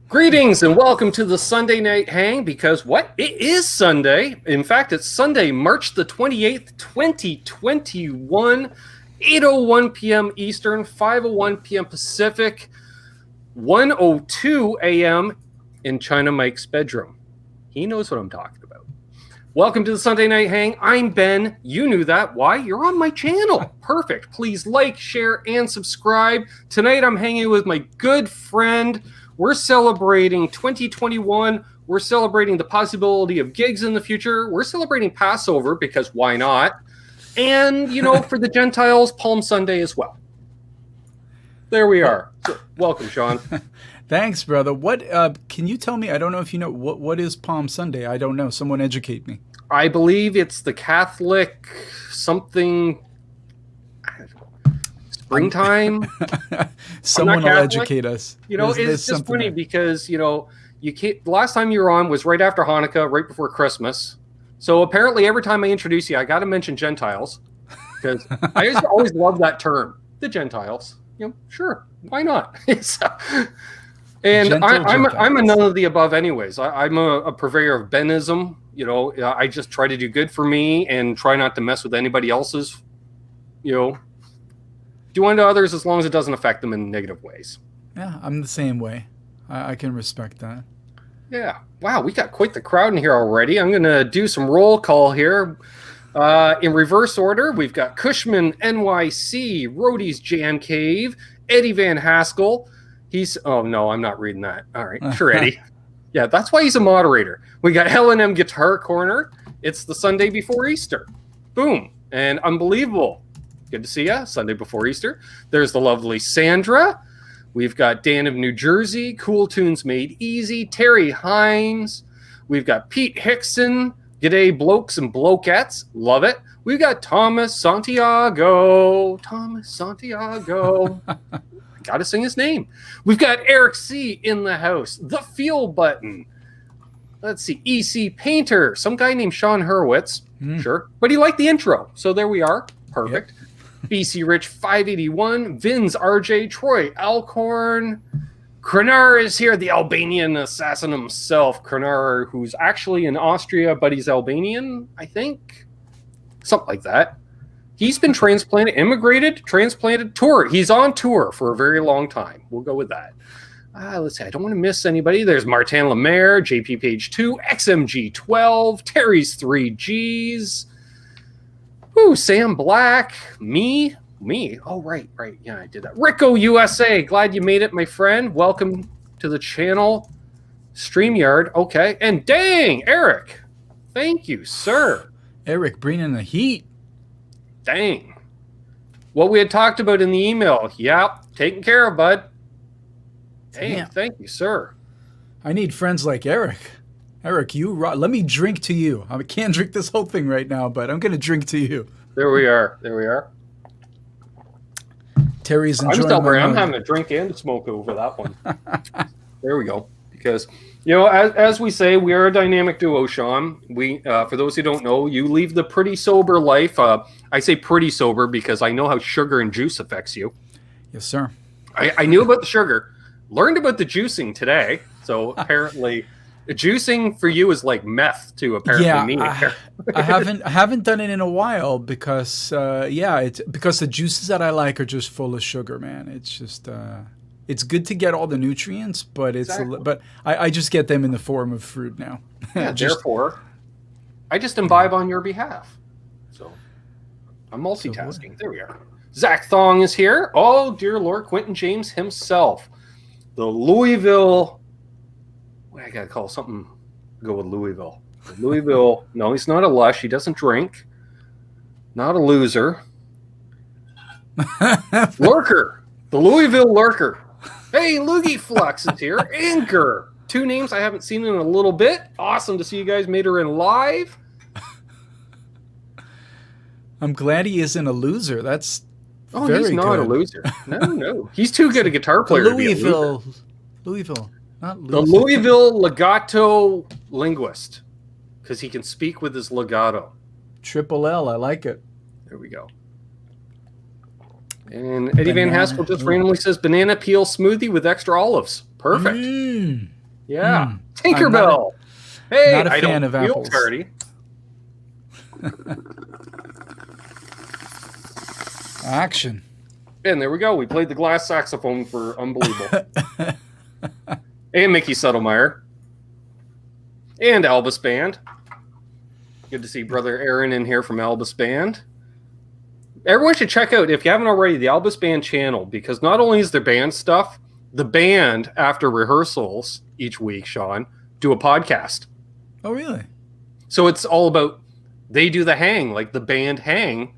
Greetings and welcome to the Sunday Night Hang, because what? It is Sunday. In fact, it's Sunday, March the 28th, 2021, 8:01 p.m. Eastern, 5:01 p.m. Pacific, 1:02 a.m. in China Mike's bedroom. He knows what I'm talking about. Welcome to the Sunday Night Hang. I'm Ben. You knew that. Why? You're on my channel. Perfect. Please like, share, and subscribe. Tonight I'm hanging with my good friend. We're celebrating 2021. We're celebrating the possibility of gigs in the future. We're celebrating Passover, because why not? And, you know, for the Gentiles, Palm Sunday as well. There we are. So, welcome, Sean. Thanks, brother. What can you tell me? I don't know if you know what is Palm Sunday. I don't know. Someone educate me. I believe it's the Catholic something. Springtime. Someone will educate us. You know, it's just funny because, you know, you can't. The last time you were on was right after Hanukkah, right before Christmas. So apparently, every time I introduce you, I got to mention Gentiles, because I always love that term, the Gentiles. You know, sure, why not? And I'm a none of the above, anyways. I'm a purveyor of Benism. You know, I just try to do good for me and try not to mess with anybody else's. You know. Do unto others as long as it doesn't affect them in negative ways. Yeah, I'm the same way. I can respect that. Yeah. Wow, we got quite the crowd in here already. I'm going to do some roll call here. In reverse order, we've got Cushman NYC, Roadie's Jam Cave, Eddie Van Haskell. Oh, no, I'm not reading that. All right, sure, Eddie. Yeah, that's why he's a moderator. We got L&M Guitar Corner. It's the Sunday before Easter. Boom. And Unbelievable. Good to see you. Sunday before Easter. There's the lovely Sandra. We've got Dan of New Jersey. Cool Tunes Made Easy. Terry Hines. We've got Pete Hickson. G'day, blokes and blokettes. Love it. We've got Thomas Santiago. Thomas Santiago. I gotta sing his name. We've got Eric C. in the house. The Feel Button. Let's see. EC Painter. Some guy named Sean Hurwitz. Sure. But he liked the intro. So there we are. Perfect. Yep. BC Rich 581, Vins RJ, Troy Alcorn, Krenar is here, the Albanian assassin himself. Krenar, who's actually in Austria, but he's Albanian, I think. Something like that. He's been transplanted, tour. He's on tour for a very long time. We'll go with that. Let's see, I don't want to miss anybody. There's Martin Lemaire, JP Page 2, XMG 12, Terry's 3Gs. Ooh, Sam Black, me. Oh, right. Yeah, I did that. Rico USA, glad you made it, my friend. Welcome to the channel. StreamYard, okay. And dang, Eric, thank you, sir. Eric, bringing the heat. Dang. What we had talked about in the email. Yep, taken care of, bud. Dang, thank you, sir. I need friends like Eric. Eric, let me drink to you. I can't drink this whole thing right now, but I'm going to drink to you. There we are. Terry's enjoying I'm having a drink and a smoke over that one. There we go. Because, you know, as we say, we are a dynamic duo, Sean. We, for those who don't know, you leave the pretty sober life. I say pretty sober because I know how sugar and juice affects you. Yes, sir. I knew about the sugar, learned about the juicing today. So apparently... Juicing for you is like meth to apparently me. I haven't done it in a while because it's because the juices that I like are just full of sugar, man. It's just it's good to get all the nutrients, but I just get them in the form of fruit now. Yeah, therefore, I just imbibe on your behalf. So I'm multitasking. There we are. Zach Thong is here. Oh dear Lord, Quentin James himself, the Louisville. I gotta call something. Go with Louisville. Louisville. No, he's not a lush. He doesn't drink. Not a loser. Lurker. The Louisville Lurker. Hey, Loogie Flux is here. Anchor. 2 names I haven't seen in a little bit. Awesome to see you guys made her in live. I'm glad he isn't a loser. That's he's not a loser. No. He's too good a guitar player. Louisville. The Louisville legato linguist, because he can speak with his legato. Triple L, I like it. There we go. And Eddie Van Haskell just randomly says banana peel smoothie with extra olives. Perfect. Yeah. I'm Tinkerbell. Hey, not a I fan don't of feel apples. tardy. Action. And there we go. We played the glass saxophone for unbelievable. And Mickey Settlemeyer. And Albus Band. Good to see Brother Aaron in here from Albus Band. Everyone should check out, if you haven't already, the Albus Band channel, because not only is there band stuff, the band, after rehearsals each week, Sean, do a podcast. Oh, really? So it's all about, they do the hang, like the band hang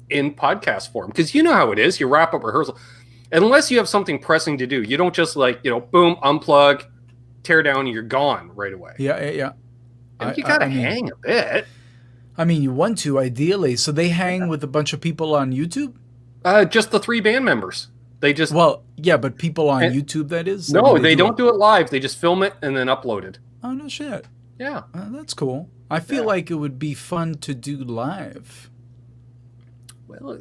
in podcast form. Because you know how it is. You wrap up rehearsal. Unless you have something pressing to do. You don't just boom, unplug, tear down, and you're gone right away. Yeah. And you got to hang a bit. I mean, you want to, ideally. So they hang with a bunch of people on YouTube? Just the 3 band members. They just... Well, yeah, but people on YouTube, that is? No, they don't do it live. They just film it and then upload it. Oh, no shit. Yeah. That's cool. I feel like it would be fun to do live. Well,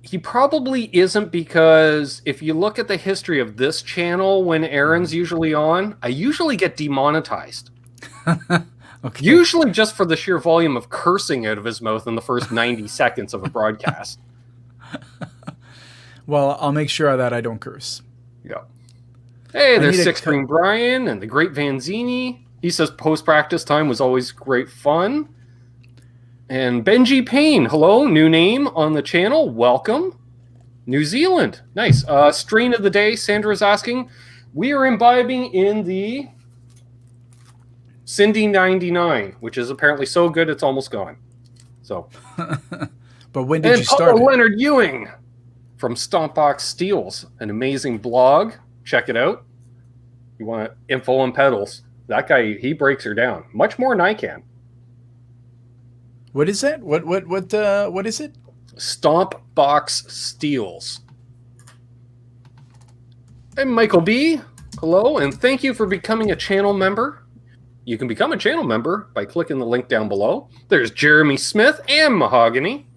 he probably isn't, because if you look at the history of this channel when Aaron's usually on, I usually get demonetized. Okay. Usually just for the sheer volume of cursing out of his mouth in the first 90 seconds of a broadcast. Well, I'll make sure that I don't curse. Yeah. Hey, there's Six String Brian and the Great Vanzini. He says post-practice time was always great fun. And Benji Payne, hello, new name on the channel. Welcome. New Zealand. Nice. Strain of the day, Sandra's asking. We are imbibing in the Cindy 99, which is apparently so good it's almost gone. So, but when did you start? And Leonard Ewing from Stompbox Steels, an amazing blog. Check it out. You want info on pedals? That guy, he breaks her down much more than I can. What is that? What is it? Stompbox Steels. And Michael B, hello, and thank you for becoming a channel member. You can become a channel member by clicking the link down below. There's Jeremy Smith and Mahogany.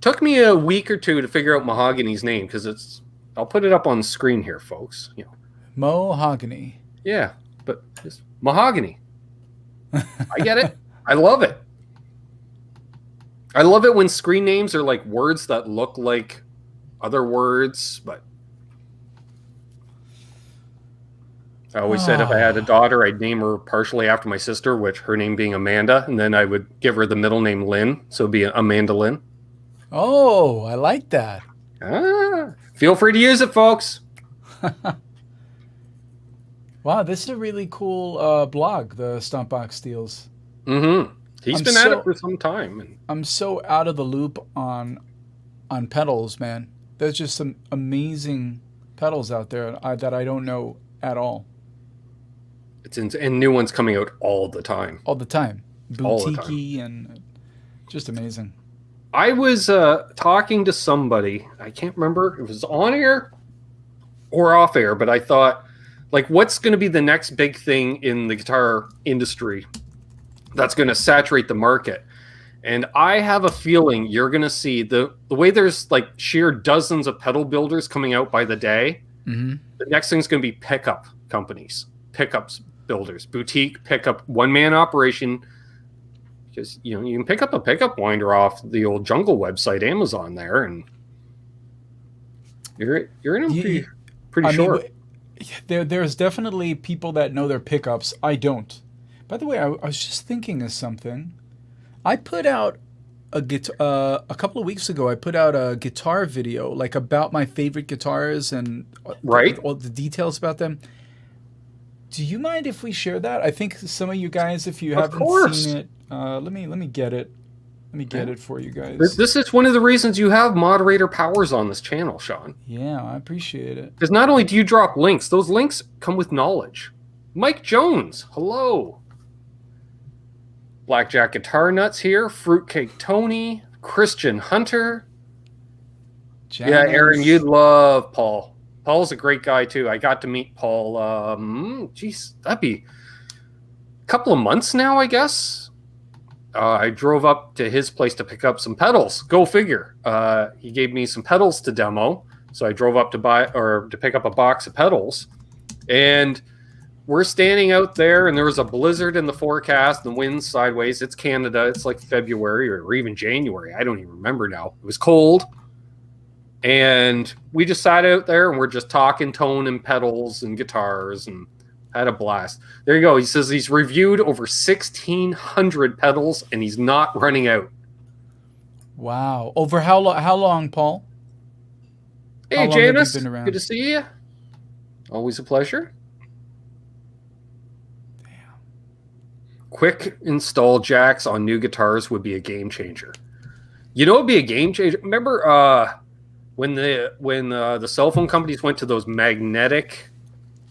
Took me a week or two to figure out Mahogany's name, because I'll put it up on the screen here, folks. Mahogany. Yeah, but just Mahogany. I get it. I love it. I love it when screen names are like words that look like other words, but I always said if I had a daughter, I'd name her partially after my sister, which her name being Amanda, and then I would give her the middle name Lynn, so it'd be Amanda Lynn. Oh, I like that. Feel free to use it, folks. Wow, this is a really cool blog, the Stompbox Steels. Mm-hmm. He's been at it for some time. I'm so out of the loop on pedals, man. There's just some amazing pedals out there that I don't know at all. And new ones coming out all the time. All the time. Boutique-y and just amazing. I was talking to somebody. I can't remember if it was on air or off air, but I thought, like, what's going to be the next big thing in the guitar industry that's going to saturate the market? And I have a feeling you're going to see the way there's like sheer dozens of pedal builders coming out by the day. Mm-hmm. The next thing is going to be pickup companies, pickups builders, boutique pickup, one-man operation. Because you can pick up a pickup winder off the old Jungle website, Amazon there, and you're in pretty short. There's definitely people that know their pickups. I don't. By the way, I was just thinking of something. I put out a couple of weeks ago. I put out a guitar video, like about my favorite guitars and all the details about them. Do you mind if we share that? I think some of you guys, if you haven't seen it, let me get it. Let me get it for you guys. This is one of the reasons you have moderator powers on this channel, Sean. Yeah, I appreciate it. Because not only do you drop links, those links come with knowledge. Mike Jones, hello. Blackjack Guitar Nuts here. Fruitcake Tony. Christian Hunter. Janice. Yeah, Aaron, you'd love Paul. Paul's a great guy, too. I got to meet Paul, that'd be a couple of months now, I guess. I drove up to his place to pick up some pedals. Go figure. He gave me some pedals to demo. So I drove up to pick up a box of pedals, and we're standing out there, and there was a blizzard in the forecast. The wind's sideways. It's Canada. It's like February or even January. I don't even remember now. It was cold. And we just sat out there, and we're just talking tone and pedals and guitars and had a blast. There you go. He says he's reviewed over 1,600 pedals, and he's not running out. Wow. Over how long, Paul? Hey, Janice. Good to see you. Always a pleasure. Damn. Quick install jacks on new guitars would be a game changer. You know, it'd be a game changer. Remember when the cell phone companies went to those magnetic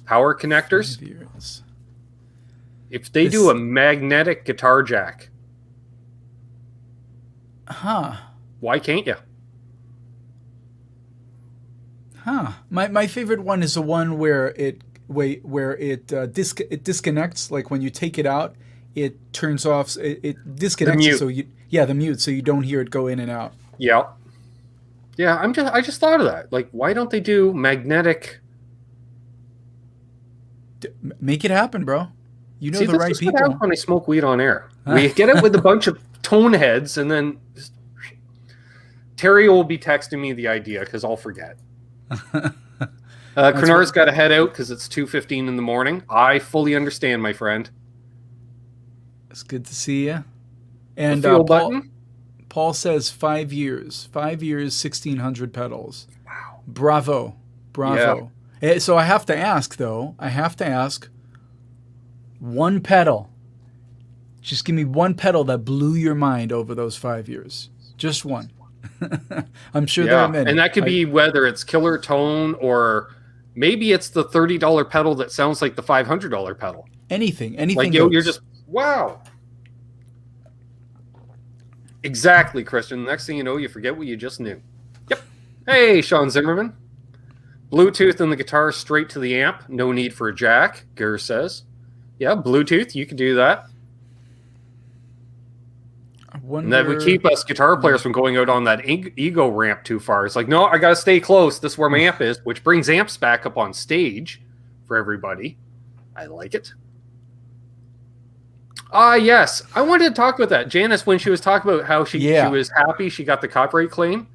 power connectors? If they do a magnetic guitar jack, why can't you? My favorite one is the one where it disconnects. Like when you take it out, it turns off. It disconnects. The mute. The mute, so you don't hear it go in and out. Yeah. Yeah, I just thought of that. Like, why don't they do magnetic? Make it happen, bro. You know the right people. What happens when I smoke weed on air? We get it with a bunch of tone heads, and then Terry will be texting me the idea because I'll forget. Crenar's got to head out because it's 2:15 in the morning. I fully understand, my friend. It's good to see you. And Paul says 5 years. 5 years, 1,600 pedals. Wow. Bravo. Yeah. So I have to ask, though. One pedal. Just give me one pedal that blew your mind over those 5 years. Just one. I'm sure there are many. And that could be whether it's killer tone or maybe it's the $30 pedal that sounds like the $500 pedal. Anything like you're just, wow. Exactly, Christian. Next thing you know, you forget what you just knew. Yep. Hey, Sean Zimmerman. Bluetooth in the guitar straight to the amp. No need for a jack, Gur says. Yeah, Bluetooth, you can do that. And that would keep us guitar players from going out on that ego ramp too far. It's like, no, I got to stay close. This is where my amp is, which brings amps back up on stage for everybody. I like it. Yes. I wanted to talk about that. Janice, when she was talking about how she was happy she got the copyright claim,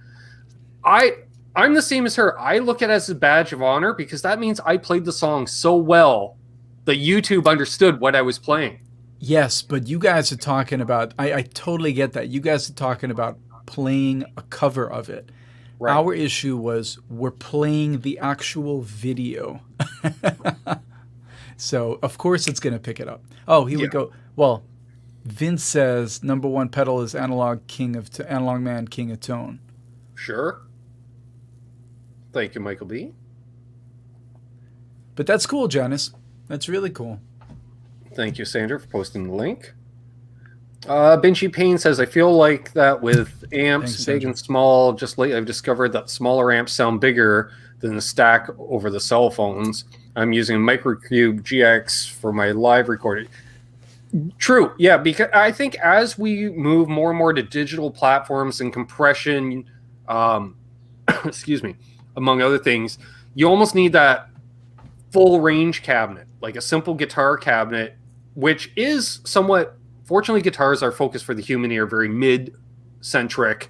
I'm the same as her. I look at it as a badge of honor because that means I played the song so well that YouTube understood what I was playing. Yes, but you guys are talking about, I totally get that. You guys are talking about playing a cover of it. Right. Our issue was we're playing the actual video. So, of course, it's going to pick it up. Oh, here we go. Well, Vince says number one pedal is Analog Man, King of Tone. Sure. Thank you, Michael B. But that's cool, Janice. That's really cool. Thank you, Sandra, for posting the link. Benchy Payne says, I feel like that with amps, big and small, just lately I've discovered that smaller amps sound bigger than the stack over the cell phones. I'm using a Microcube GX for my live recording. True, yeah, because I think as we move more and more to digital platforms and compression, excuse me, among other things, you almost need that full range cabinet, like a simple guitar cabinet, which is somewhat, fortunately, guitars are focused for the human ear, very mid-centric,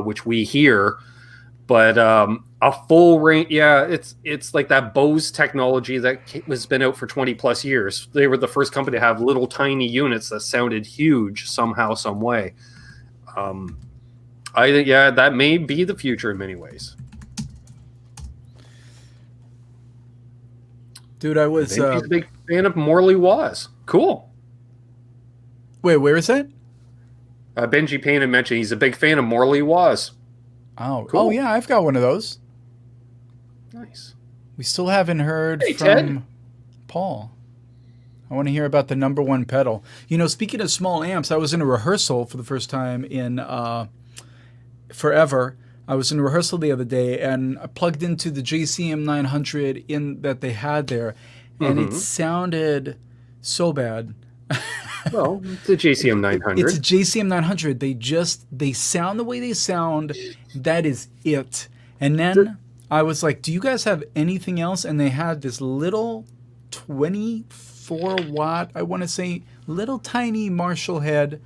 which we hear. But a full range, it's like that Bose technology that has been out for 20 plus years. They were the first company to have little tiny units that sounded huge somehow, some way. I think, that may be the future in many ways. Dude, I was he's a big fan of Morley Waz. Cool. Wait, where is that? Benji Payne had mentioned he's a big fan of Morley Waz. Oh, cool. Oh yeah, I've got one of those. Nice. We still haven't heard from Ted. Paul. I want to hear about the number one pedal. You know, speaking of small amps, I was in a rehearsal for the first time in forever. I was in rehearsal the other day, and I plugged into the JCM 900 that they had there, and it sounded so bad. Well, it's a JCM 900. It's a JCM 900. They sound the way they sound. That is it. And then I was like, do you guys have anything else? And they had this little 24 watt, I want to say, little tiny Marshall head.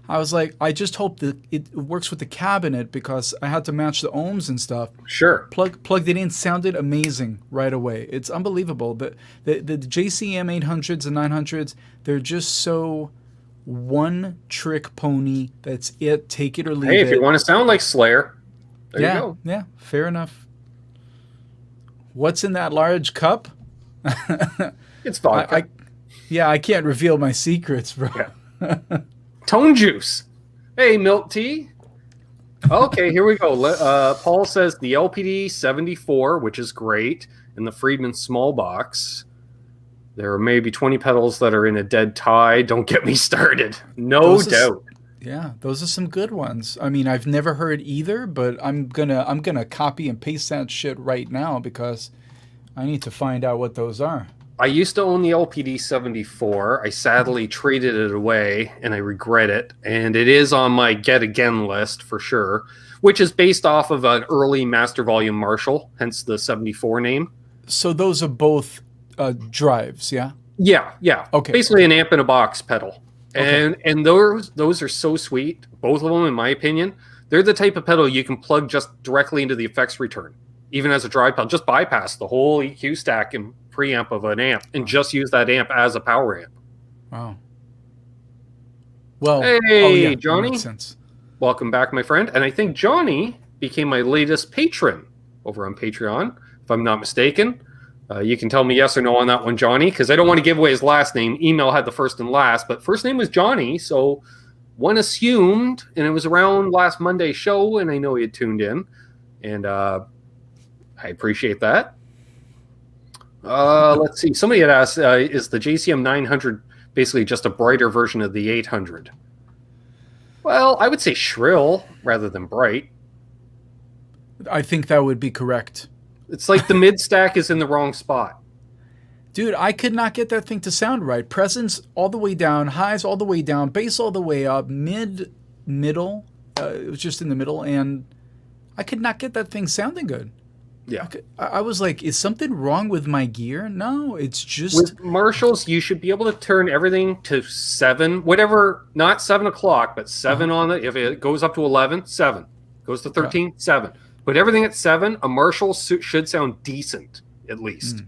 I was like, I just hope that it works with the cabinet because I had to match the ohms and stuff. Sure. Plugged it in, sounded amazing right away. It's unbelievable. The JCM 800s and 900s, they're just so one trick pony. That's it. Take it or leave it. Hey, if you want to sound like Slayer, there you go. Yeah, fair enough. What's in that large cup? It's vodka. I can't reveal my secrets, bro. Yeah. Tone juice. Hey, milk tea. Okay, here we go. Paul says the LPD 74, which is great, and the Friedman small box. There are maybe 20 pedals that are in a dead tie. Don't get me started. No doubt. Yeah, those are some good ones. I mean, I've never heard either, but I'm gonna copy and paste that shit right now because I need to find out what those are. I used to own the LPD 74. I sadly traded it away, and I regret it. And it is on my get again list for sure, which is based off of an early master volume Marshall, hence the 74 name. So those are both drives, yeah? Yeah. Okay. Basically an amp in a box pedal. Okay. And those are so sweet. Both of them, in my opinion, they're the type of pedal you can plug just directly into the effects return, even as a drive pedal. Just bypass the whole EQ stack and preamp of an amp and just use that amp as a power amp. Wow. Well, hey, Johnny. That makes sense. Welcome back, my friend. And I think Johnny became my latest patron over on Patreon, if I'm not mistaken. You can tell me yes or no on that one, Johnny, because I don't want to give away his last name. Email had the first and last, but first name was Johnny, so one assumed, and it was around last Monday's show, and I know he had tuned in, and I appreciate that. Let's see. Somebody had asked, is the JCM 900 basically just a brighter version of the 800? Well, I would say shrill rather than bright. I think that would be correct. It's like the mid stack is in the wrong spot. Dude, I could not get that thing to sound right. Presence all the way down, highs all the way down, bass all the way up, middle. It was just in the middle, and I could not get that thing sounding good. Yeah. I was like, is something wrong with my gear? No, it's just... With Marshalls, you should be able to turn everything to 7, whatever, not 7 o'clock, but 7 on the... If it goes up to 11, 7. Goes to 13, 7. Put everything at 7, a Marshall should sound decent, at least.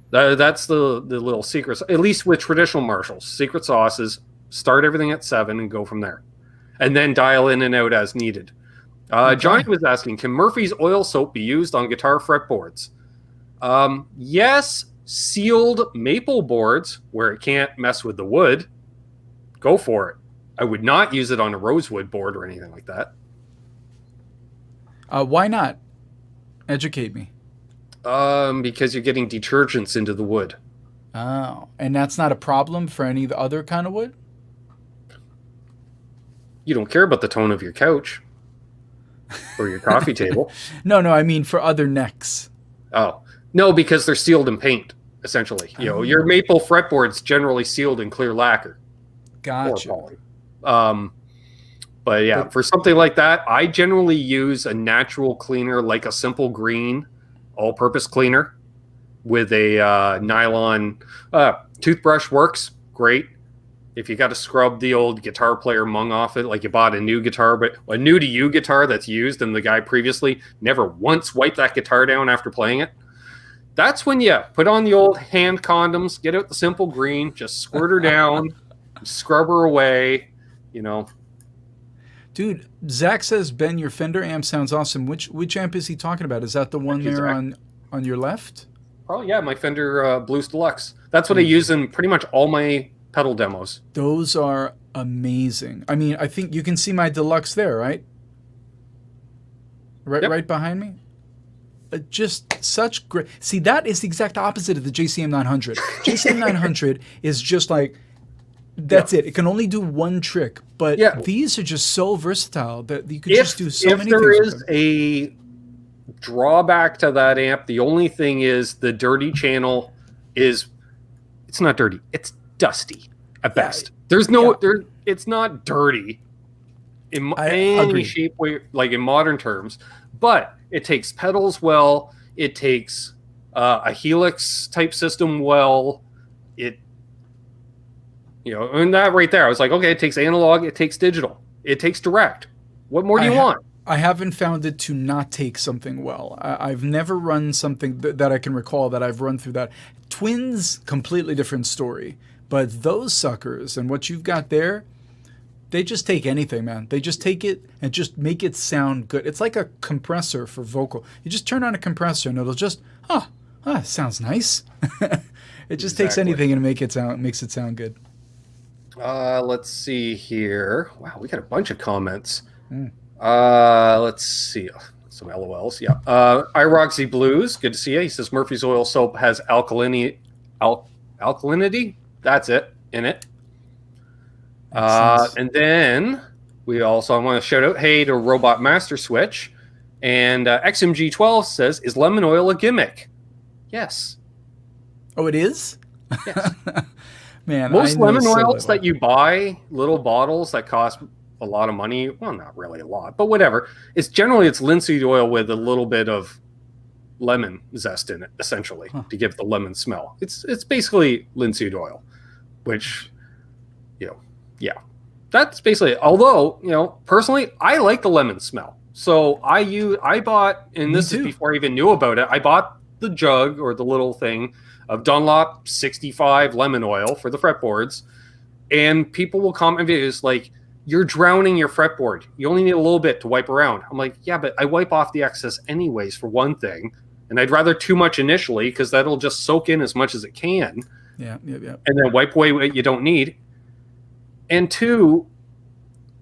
That's the little secret. At least with traditional Marshalls. Secret sauce is start everything at 7 and go from there. And then dial in and out as needed. Johnny was asking, can Murphy's oil soap be used on guitar fretboards? Yes, sealed maple boards where it can't mess with the wood. Go for it. I would not use it on a rosewood board or anything like that. Why not? Educate me. Because you're getting detergents into the wood. Oh, and that's not a problem for any other kind of wood? You don't care about the tone of your couch or your coffee table. No, I mean for other necks. Oh, no, because they're sealed in paint, essentially. You know, your maple fretboard's generally sealed in clear lacquer. Gotcha. Or poly. But yeah, for something like that, I generally use a natural cleaner, like a Simple Green all-purpose cleaner with a nylon toothbrush. Works great. If you got to scrub the old guitar player mung off it, like you bought a new guitar, but a new to you guitar that's used and the guy previously never once wiped that guitar down after playing it, that's when you put on the old hand condoms, get out the Simple Green, just squirt her down, scrub her away, you know. Dude, Zach says, Ben, your Fender amp sounds awesome. Which amp is he talking about? Is that the one there on your left? Oh, yeah, my Fender Blues Deluxe. That's what I use in pretty much all my pedal demos. Those are amazing. I mean, I think you can see my Deluxe there, right? Right behind me? Just such great... See, that is the exact opposite of the JCM 900. JCM 900 is just like... That's it. It can only do one trick, but these are just so versatile that you can just do so many things. If there is a drawback to that amp, the only thing is the dirty channel is, it's not dirty, it's dusty at best. There's no, it's not dirty in any shape, way, like in modern terms, but it takes pedals well. It takes a helix type system well. And that right there, I was like, okay, it takes analog, it takes digital, it takes direct. What more do you want? I haven't found it to not take something well. I've never run something that I can recall that I've run through that. Twins, completely different story. But those suckers and what you've got there, they just take anything, man. They just take it and just make it sound good. It's like a compressor for vocal. You just turn on a compressor and it'll just, sounds nice. It just takes anything and makes it sound good. Let's see here. Wow, we got a bunch of comments. Let's see. Some LOLs. Yeah. iRoxy Blues. Good to see you. He says Murphy's Oil soap has alkalinity. That's it. In it. And then I want to shout out, hey, to Robot Master Switch. And XMG12 says, is lemon oil a gimmick? Yes. Oh, it is? Yes. Man, most lemon oils that you buy, little bottles that cost a lot of money, well, not really a lot, but whatever, it's linseed oil with a little bit of lemon zest in it, essentially, to give the lemon smell. It's basically linseed oil, which, that's basically, although, personally, I like the lemon smell. So I bought, and this is before I even knew about it, I bought the jug or the little thing of Dunlop 65 lemon oil for the fretboards, and people will comment videos like, you're drowning your fretboard. You only need a little bit to wipe around. I'm like, yeah, but I wipe off the excess anyways, for one thing, and I'd rather too much initially because that'll just soak in as much as it can. Yeah. And then wipe away what you don't need. And two,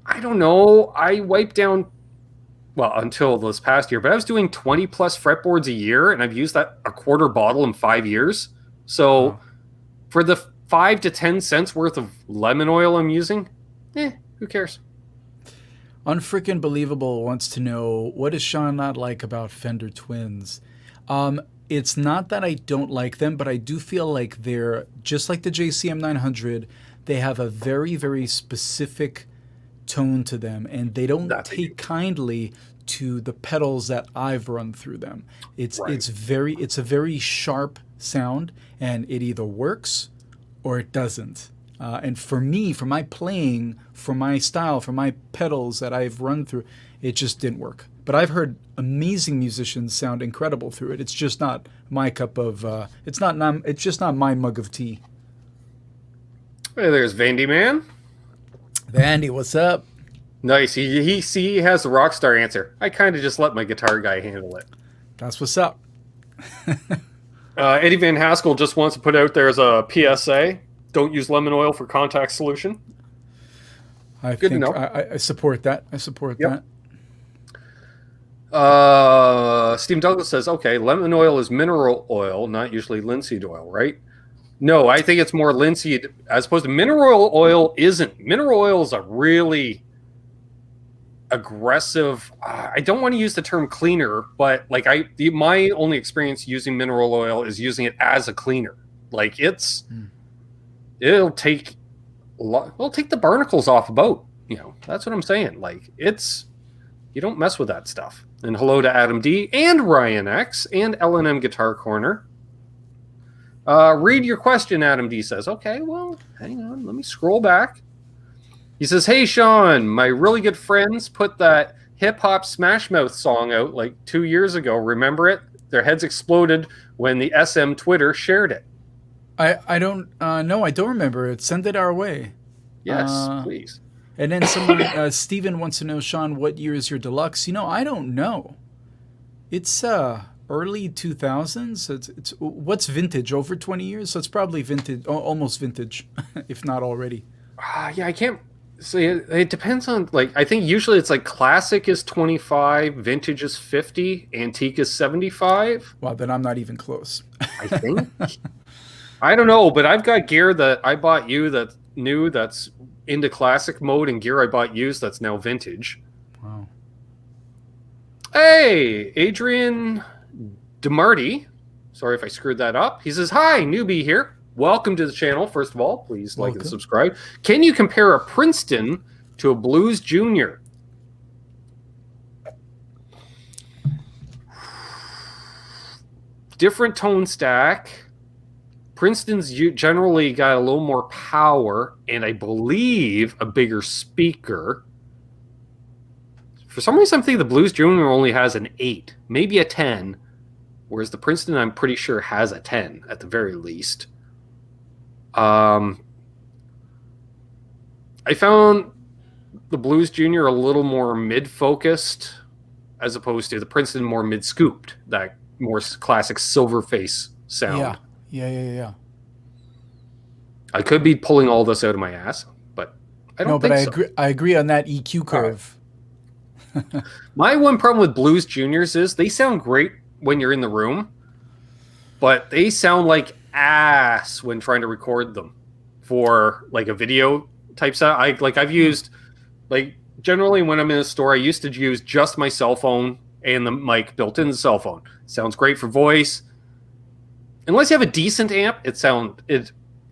I don't know, I wiped down, well, until this past year, but I was doing 20 plus fretboards a year, and I've used that a quarter bottle in 5 years. So for the 5 to 10 cents worth of lemon oil I'm using, who cares? Unfreaking Believable wants to know, what does Sean not like about Fender Twins? It's not that I don't like them, but I do feel like they're, just like the JCM 900, they have a very, very specific tone to them, and they don't take kindly to the pedals that I've run through them. It's a very sharp sound, and it either works or it doesn't. And for me, for my playing, for my style, for my pedals that I've run through, it just didn't work. But I've heard amazing musicians sound incredible through it. It's just not my cup of. It's just not my mug of tea. Hey, there's Vandy Man. Vandy, what's up? Nice. He has the rock star answer. I kind of just let my guitar guy handle it. That's what's up. Eddie Van Haskell just wants to put out there as a PSA. Don't use lemon oil for contact solution. I support that. I support that. Steve Douglas says, okay, lemon oil is mineral oil, not usually linseed oil, right? No, I think it's more linseed as opposed to mineral oil isn't. Mineral oil is a really aggressive, I don't want to use the term cleaner, but like my only experience using mineral oil is using it as a cleaner. Like it'll take the barnacles off a boat. That's what I'm saying. Like you don't mess with that stuff. And hello to Adam D and Ryan X and L&M Guitar Corner. Read your question, Adam D says. Okay, well, hang on. Let me scroll back. He says, hey, Sean, my really good friends put that hip-hop Smash Mouth song out like 2 years ago. Remember it? Their heads exploded when the SM Twitter shared it. I don't no, I don't remember it. Send it our way. Yes, please. And then someone, Steven wants to know, Sean, what year is your deluxe? I don't know. It's early 2000s. It's what's vintage? Over 20 years? So it's probably vintage, almost vintage, if not already. Yeah, I can't say. It depends on, I think usually it's like classic is 25, vintage is 50, antique is 75. Wow, then I'm not even close. I think. I don't know, but I've got gear that I bought that's new, that's into classic mode, and gear I bought used that's now vintage. Wow. Hey, Adrian DeMarty. Sorry if I screwed that up. He says, hi, newbie here. Welcome to the channel, first of all. Please like and subscribe. Can you compare a Princeton to a Blues Junior? different tone stack. Princeton's generally got a little more power, and I believe a bigger speaker. For some reason, I'm thinking the Blues Junior only has an 8, maybe a 10, whereas the Princeton, I'm pretty sure, has a 10 at the very least. I found the Blues Junior a little more mid-focused, as opposed to the Princeton more mid-scooped, that more classic silver face sound. Yeah. I could be pulling all this out of my ass, but I don't think so. I agree on that EQ curve. Right. My one problem with Blues Juniors is they sound great when you're in the room, but they sound like ass when trying to record them for like a video type sound. I've used, like, generally when I'm in a store, I used to use just my cell phone and the mic built in the cell phone. Sounds great for voice. Unless you have a decent amp, it's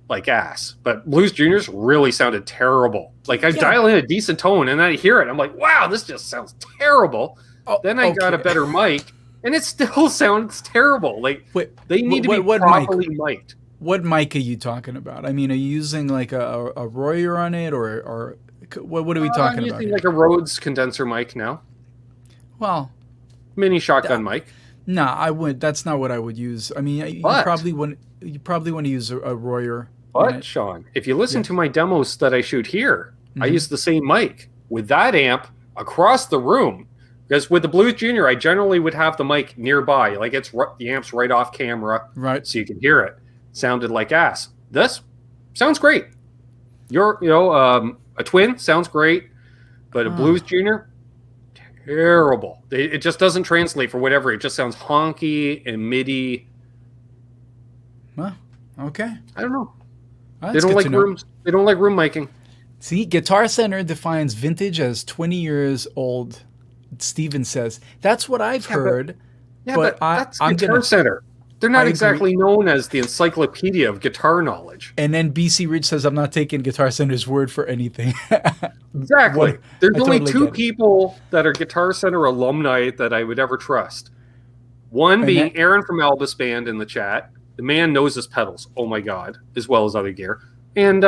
like ass. But Blues Juniors really sounded terrible. Like, I dial in a decent tone and I hear it. I'm like, wow, this just sounds terrible. Then I got a better mic and it still sounds terrible. Like, they need to be properly mic'd. What mic are you talking about? I mean, are you using like a Royer on it, or what are we talking about? I'm using like a Rhodes condenser mic now. Well, mini shotgun mic. No, I would. That's not what I would use. I mean, you probably want to use a Royer. But Sean, if you listen to my demos that I shoot here, I use the same mic with that amp across the room. Because with the Blues Junior, I generally would have the mic nearby, like the amp's right off camera, right, so you can hear it. Sounded like ass. This sounds great. A twin sounds great, but a Blues Junior, terrible. It just doesn't translate for whatever. It just sounds honky and MIDI. Well, okay. I don't know. Well, they don't like rooms. They don't like room miking. See, Guitar Center defines vintage as 20 years old. Steven says that's what I've heard. But that's Guitar Center. They're not exactly known as the encyclopedia of guitar knowledge. And then BC Ridge says, I'm not taking Guitar Center's word for anything. Exactly. There's only two people that are Guitar Center alumni that I would ever trust. One being Aaron from Albus Band in the chat. The man knows his pedals, oh my God, as well as other gear. And,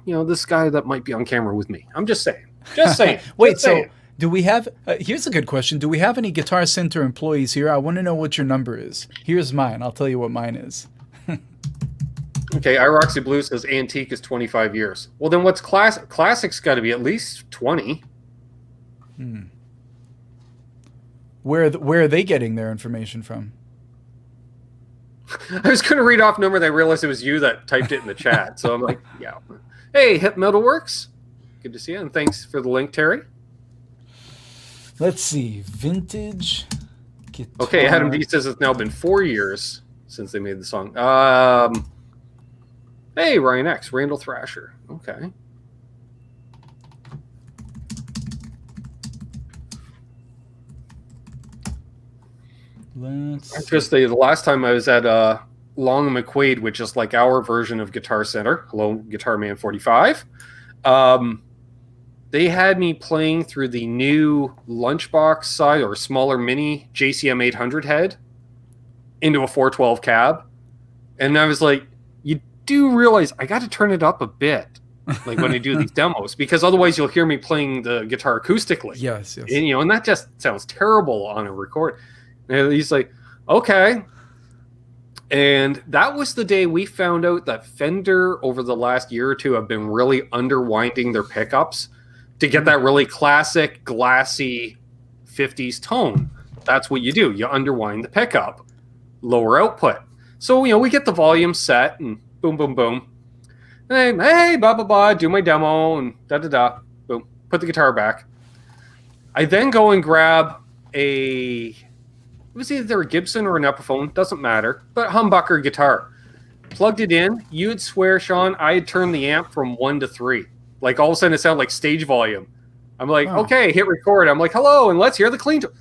this guy that might be on camera with me. I'm just saying. Wait, so do we have, here's a good question. Do we have any Guitar Center employees here? I want to know what your number is. Here's mine. I'll tell you what mine is. Okay, iRoxy Blue says antique is 25 years. Well, then what's classic? Classic's got to be at least 20. Where are they getting their information from? I was going to read off number, and I realized it was you that typed it in the chat. So I'm like, yeah. Hey, Hip Metalworks. Good to see you, and thanks for the link, Terry. Let's see. Vintage guitar. Okay, Adam D says it's now been 4 years since they made the song. Hey, Ryan X, Randall Thrasher. Okay. The last time I was at Long and McQuaid, which is like our version of Guitar Center. Hello, Guitar Man 45. They had me playing through the new lunchbox side or smaller mini JCM 800 head into a 412 cab. And I was like, you do realize I got to turn it up a bit, like when I do these demos, because otherwise you'll hear me playing the guitar acoustically. Yes. And, and that just sounds terrible on a record. And he's like, okay. And that was the day we found out that Fender over the last year or two have been really underwinding their pickups to get that really classic, glassy 50s tone. That's what you do. You underwind the pickup, lower output. So, we get the volume set and boom, boom, boom. And hey, blah, blah, blah, do my demo and da-da-da. Boom, put the guitar back. I then go and grab it was either a Gibson or an Epiphone, doesn't matter, but humbucker guitar. Plugged it in. You'd swear, Sean, I had turned the amp from 1 to 3. Like, all of a sudden, it sounded like stage volume. I'm like, okay, hit record. I'm like, hello, and let's hear the clean tone.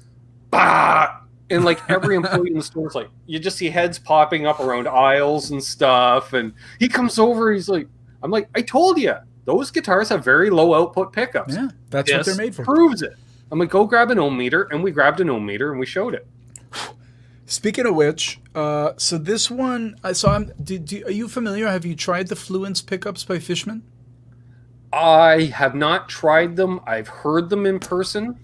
Bah! And, like, every employee in the store is like, you just see heads popping up around aisles and stuff. And he comes over, he's like, I'm like, I told you, those guitars have very low output pickups. Yeah, that's what they're made for. Proves it. I'm like, go grab an ohm meter. And we grabbed an ohm meter, and we showed it. Speaking of which, so this one, are you familiar? Have you tried the Fluence pickups by Fishman? I have not tried them. I've heard them in person.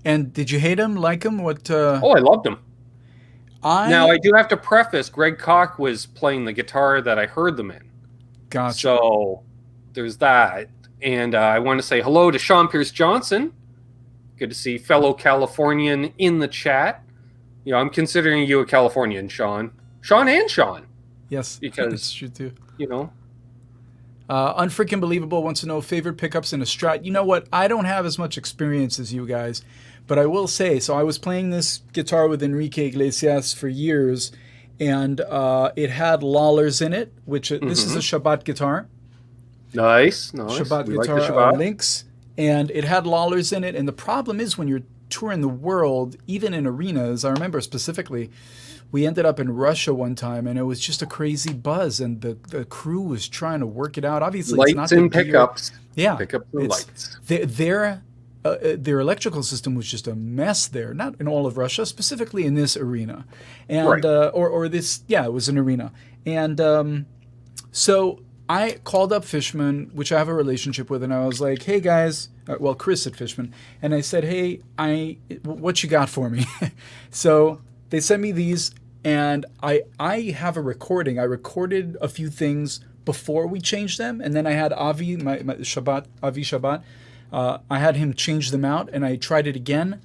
And did you hate them, like them? What? Oh, I loved them. Now, I do have to preface, Greg Koch was playing the guitar that I heard them in. Gotcha. So there's that. And I want to say hello to Sean Pierce Johnson. Good to see fellow Californian in the chat. You know, I'm considering you a Californian, Sean. Sean. Yes, because that's true too. You know, Unfreaking Believable wants to know favorite pickups in a Strat. You know what? I don't have as much experience as you guys, but I will say, so I was playing this guitar with Enrique Iglesias for years, and it had Lawlers in it, which this is a Shabbat guitar. Nice. Shabbat we guitar, like the Shabbat. Lynx, and it had Lawlers in it. And the problem is when you're touring the world, even in arenas, I remember specifically, we ended up in Russia one time, and it was just a crazy buzz, and the crew was trying to work it out. Obviously, lights it's not and the pickups. Yeah, pickups and lights. Their electrical system was just a mess there. Not in all of Russia, specifically in this arena, and right. or this. Yeah, it was an arena, and so I called up Fishman, which I have a relationship with, and I was like, "Hey guys." Well, Chris at Fishman, and I said, "Hey, what you got for me?" So they sent me these, and I have a recording. I recorded a few things before we changed them, and then I had Avi Shabbat. I had him change them out, and I tried it again.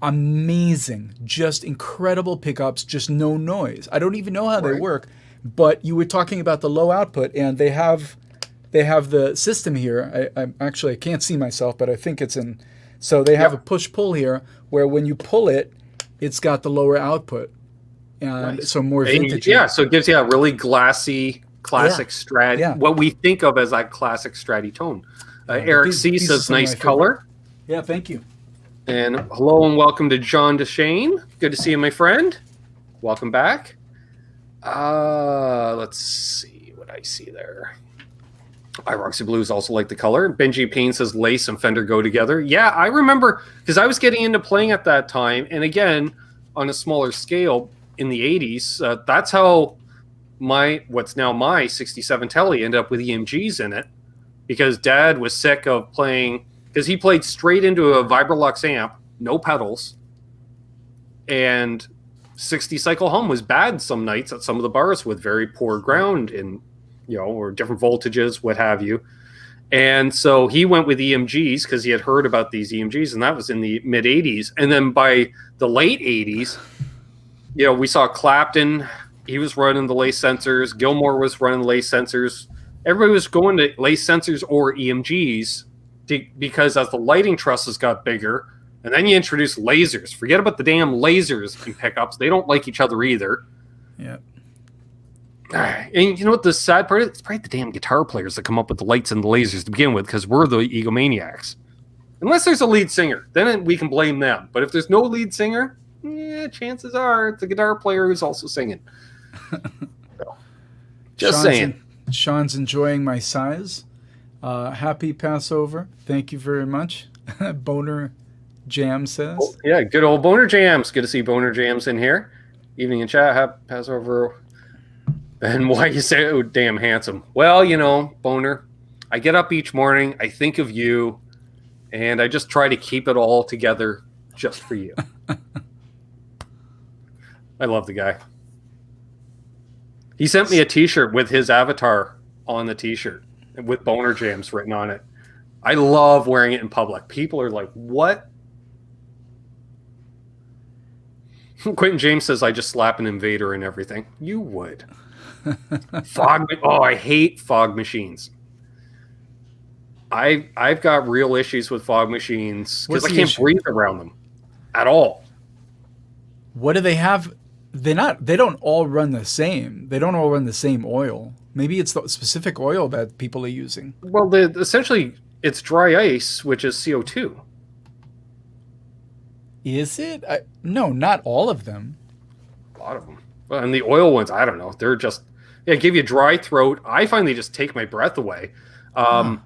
Amazing, just incredible pickups, just no noise. I don't even know how they work, but you were talking about the low output, and they have the system here. I can't see myself, but I think it's in. So they have a push-pull here where when you pull it, it's got the lower output. And so more vintage. Yeah, so it gives you a really glassy, classic Strat. Yeah. What we think of as that classic Stratty tone. Eric C says, nice color. Yeah, thank you. And hello and welcome to John DeShane. Good to see you, my friend. Welcome back. Let's see what I see there. Roxy Blues also like the color. Benji Payne says lace and Fender go together. Yeah, I remember because I was getting into playing at that time. And again, on a smaller scale in the 80s, that's how what's now my 67 Telly ended up with EMGs in it. Because Dad was sick of playing, because he played straight into a Vibralux amp, no pedals. And 60 cycle hum was bad some nights at some of the bars with very poor ground and, or different voltages, what have you. And so he went with EMGs because he had heard about these EMGs, and that was in the mid 80s. And then by the late 80s, we saw Clapton, he was running the lace sensors, Gilmore was running the lace sensors. Everybody was going to lace sensors or EMGs because as the lighting trusses got bigger, and then you introduce lasers. Forget about the damn lasers in pickups. They don't like each other either. Yeah. And you know what the sad part is? It's probably the damn guitar players that come up with the lights and the lasers to begin with because we're the egomaniacs. Unless there's a lead singer. Then we can blame them. But if there's no lead singer, chances are it's a guitar player who's also singing. So, just saying. Sean's enjoying my size. Happy Passover. Thank you very much. Boner Jam says. Oh, yeah, good old Boner Jams. Good to see Boner Jams in here. Evening in chat. Happy Passover. And why you say, oh, damn handsome. Well, Boner, I get up each morning. I think of you. And I just try to keep it all together just for you. I love the guy. He sent me a t-shirt with his avatar on the t-shirt with Boner Jams written on it. I love wearing it in public. People are like, what? Quentin James says, I just slap an invader and everything. You would. I hate fog machines. I've got real issues with fog machines because I can't breathe around them at all. What do they have? They don't all run the same. They don't all run the same oil. Maybe it's the specific oil that people are using. Well, essentially, it's dry ice, which is CO2. Is it? No, not all of them. A lot of them. Well, and the oil ones, I don't know. They're just, give you dry throat. I find they just take my breath away. I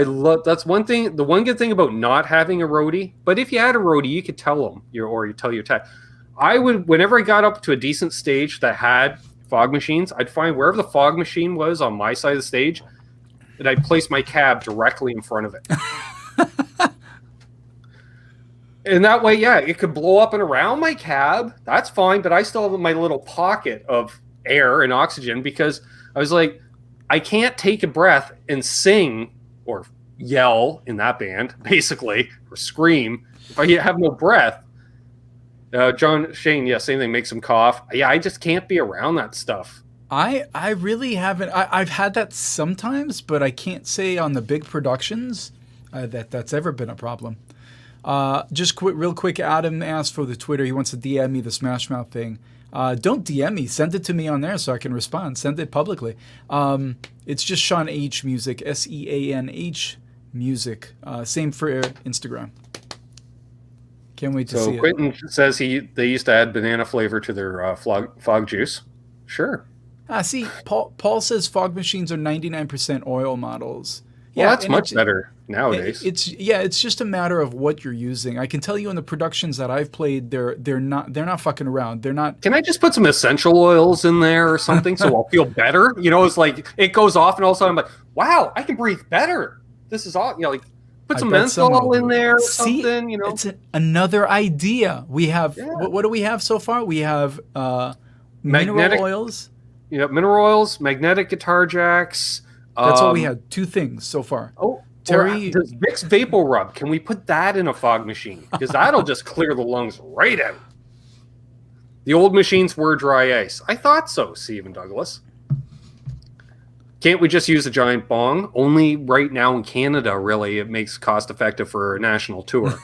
love, that's one thing. The one good thing about not having a roadie, but if you had a roadie, you could tell them, or you tell your tech. I would, whenever I got up to a decent stage that had fog machines, I'd find wherever the fog machine was on my side of the stage, and I'd place my cab directly in front of it. And that way, yeah, it could blow up and around my cab. That's fine, but I still have my little pocket of air and oxygen, because I was like, I can't take a breath and sing or yell in that band, basically, or scream if I have no breath. John Shane, yeah, same thing, makes him cough. Yeah, I just can't be around that stuff. I really haven't. I've had that sometimes, but I can't say on the big productions that's ever been a problem. Just real quick, Adam asked for the Twitter. He wants to DM me the Smash Mouth thing. Don't DM me. Send it to me on there so I can respond. Send it publicly. It's just Sean H Music, SEANH Music. Same for Instagram. Can't wait to see it. So Quentin says they used to add banana flavor to their fog juice. Sure. See, Paul says fog machines are 99% oil models. Well, that's much better nowadays. It's just a matter of what you're using. I can tell you in the productions that I've played, they're not fucking around. They're not. Can I just put some essential oils in there or something so I'll feel better? You know, it's like it goes off and all of a sudden I'm like, wow, I can breathe better. This is all, you know, like put some menthol in there or something. You know, it's another idea. We have what do we have so far? We have mineral oils. Yeah, mineral oils, magnetic guitar jacks. That's all we had. 2 things so far. Oh, Terry, does Vicks Vapor Rub? Can we put that in a fog machine? Because that'll just clear the lungs right out. The old machines were dry ice. I thought so, Stephen Douglas. Can't we just use a giant bong? Only right now in Canada, really, it makes cost effective for a national tour.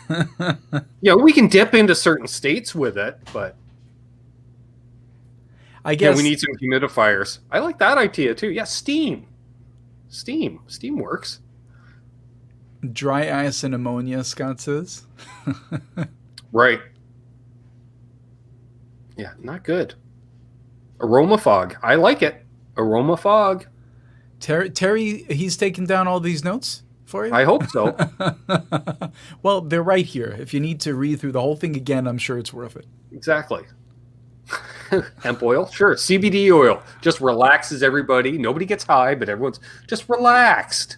Yeah, we can dip into certain states with it, but I guess we need some humidifiers. I like that idea too. Yeah, steam works. Dry ice and ammonia, Scott says. Right. Yeah, not good. Aroma fog. I like it. Aroma fog. Terry, he's taken down all these notes for you? I hope so. Well, they're right here. If you need to read through the whole thing again, I'm sure it's worth it. Exactly. Hemp oil, sure. CBD oil just relaxes everybody. Nobody gets high, but everyone's just relaxed,